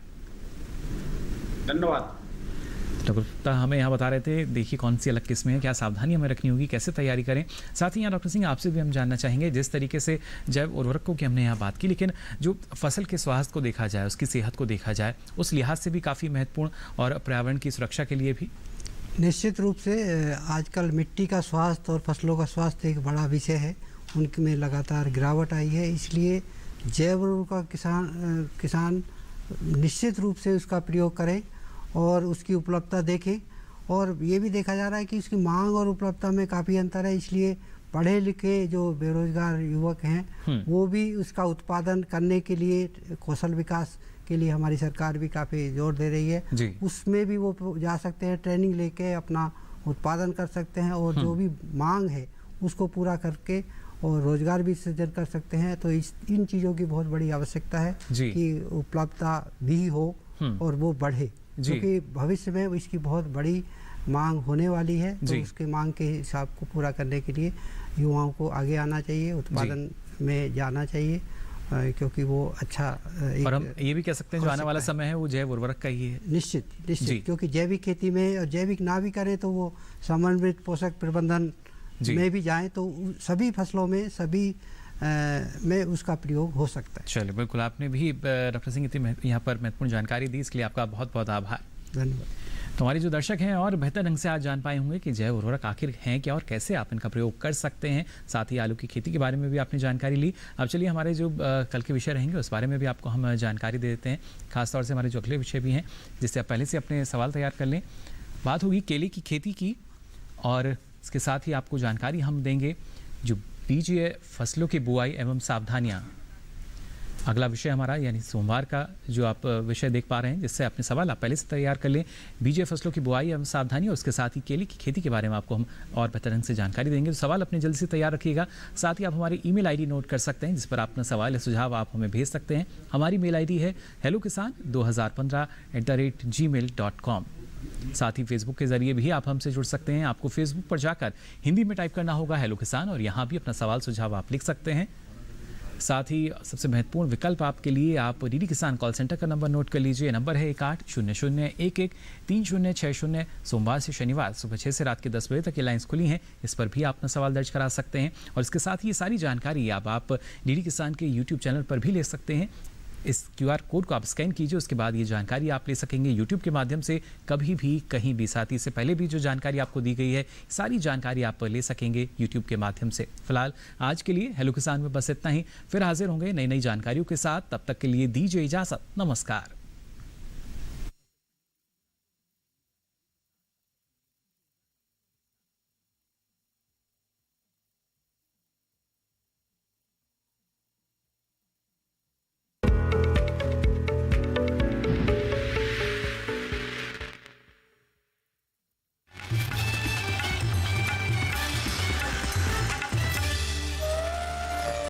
धन्यवाद। डॉक्टर गुप्ता हमें यहाँ बता रहे थे, देखिए कौन सी अलग किस्में हैं, क्या सावधानी हमें रखनी होगी, कैसे तैयारी करें। साथ ही यहाँ डॉक्टर सिंह आपसे भी हम जानना चाहेंगे, जिस तरीके से जैव उर्वरकों की हमने यहाँ बात की, लेकिन जो फसल के स्वास्थ्य को देखा जाए, उसकी सेहत को देखा जाए, उस लिहाज से भी काफ़ी महत्वपूर्ण और पर्यावरण की सुरक्षा के लिए भी निश्चित रूप से आजकल मिट्टी का स्वास्थ्य और फसलों का स्वास्थ्य एक बड़ा विषय है, उनमें लगातार गिरावट आई है। इसलिए जैव उर्वरक का किसान निश्चित रूप से उसका प्रयोग करें और उसकी उपलब्धता देखें। और ये भी देखा जा रहा है कि उसकी मांग और उपलब्धता में काफ़ी अंतर है, इसलिए पढ़े लिखे जो बेरोजगार युवक हैं वो भी उसका उत्पादन करने के लिए, कौशल विकास के लिए हमारी सरकार भी काफ़ी जोर दे रही है। उसमें भी वो जा सकते हैं, ट्रेनिंग लेके अपना उत्पादन कर सकते हैं और जो भी मांग है उसको पूरा करके और रोजगार भी सृजन कर सकते हैं। तो इन चीज़ों की बहुत बड़ी आवश्यकता है कि उपलब्धता भी हो और वो बढ़े, क्योंकि भविष्य में इसकी बहुत बड़ी मांग होने वाली है। तो उसके मांग के हिसाब को पूरा करने के लिए युवाओं को आगे आना चाहिए, उत्पादन में जाना चाहिए, क्योंकि वो अच्छा और हम ये भी कह सकते हैं जो आने वाला समय है वो जैव उर्वरक का ही है। निश्चित, क्योंकि जैविक खेती में और जैविक ना भी करें तो वो समन्वित पोषक प्रबंधन में भी जाएं तो सभी फसलों में सभी में उसका प्रयोग हो सकता है। चलिए, बिल्कुल। आपने भी डॉक्टर सिंह इतनी यहाँ पर महत्वपूर्ण जानकारी दी, इसके लिए आपका बहुत बहुत आभार। धन्यवाद। तो हमारे जो दर्शक हैं और बेहतर ढंग से आज जान पाए होंगे कि जैव उर्वरक आखिर हैं क्या और कैसे आप इनका प्रयोग कर सकते हैं। साथ ही आलू की खेती के बारे में भी आपने जानकारी ली। अब चलिए हमारे जो कल के विषय रहेंगे उस बारे में भी आपको हम जानकारी दे देते हैं। खासतौर से हमारे जो अगले विषय भी हैं जिससे आप पहले से अपने सवाल तैयार कर लें। बात होगी केले की खेती की और इसके साथ ही आपको जानकारी हम देंगे जो बीजीय फसलों की बुआई एवं सावधानियाँ। अगला विषय हमारा यानी सोमवार का जो आप विषय देख पा रहे हैं जिससे अपने सवाल आप पहले से तैयार कर लें। बीजीय फसलों की बुआई एवं सावधानी और उसके साथ ही केले की खेती के बारे में आपको हम और बेहतर ढंग से जानकारी देंगे। तो सवाल अपने जल्दी से तैयार रखिएगा। साथ ही आप हमारी ईमेल आईडी नोट कर सकते हैं जिस पर अपना सवाल या सुझाव आप हमें भेज सकते हैं। हमारी मेल आईडी है hellokisan2015@gmail.com। साथ ही फेसबुक के जरिए भी आप हमसे जुड़ सकते हैं। आपको फेसबुक पर जाकर हिंदी में टाइप करना होगा हेलो किसान और यहाँ भी अपना सवाल सुझाव आप लिख सकते हैं। साथ ही सबसे महत्वपूर्ण विकल्प आपके लिए आप डीडी किसान कॉल सेंटर का नंबर नोट कर लीजिए। नंबर है 1800113060। सोमवार से शनिवार सुबह 6 से रात के 10 बजे तक ये लाइन्स खुली हैं। इस पर भी आप अपना सवाल दर्ज करा सकते हैं और इसके साथ ही ये सारी जानकारी आप डीडी किसान के यूट्यूब चैनल पर भी ले सकते हैं। इस QR कोड को आप स्कैन कीजिए, उसके बाद ये जानकारी आप ले सकेंगे यूट्यूब के माध्यम से कभी भी कहीं भी। साथ ही से पहले भी जो जानकारी आपको दी गई है सारी जानकारी आप ले सकेंगे यूट्यूब के माध्यम से। फिलहाल आज के लिए हेलो किसान में बस इतना ही। फिर हाजिर होंगे नई नई जानकारियों के साथ। तब तक के लिए दीजिए इजाजत। नमस्कार।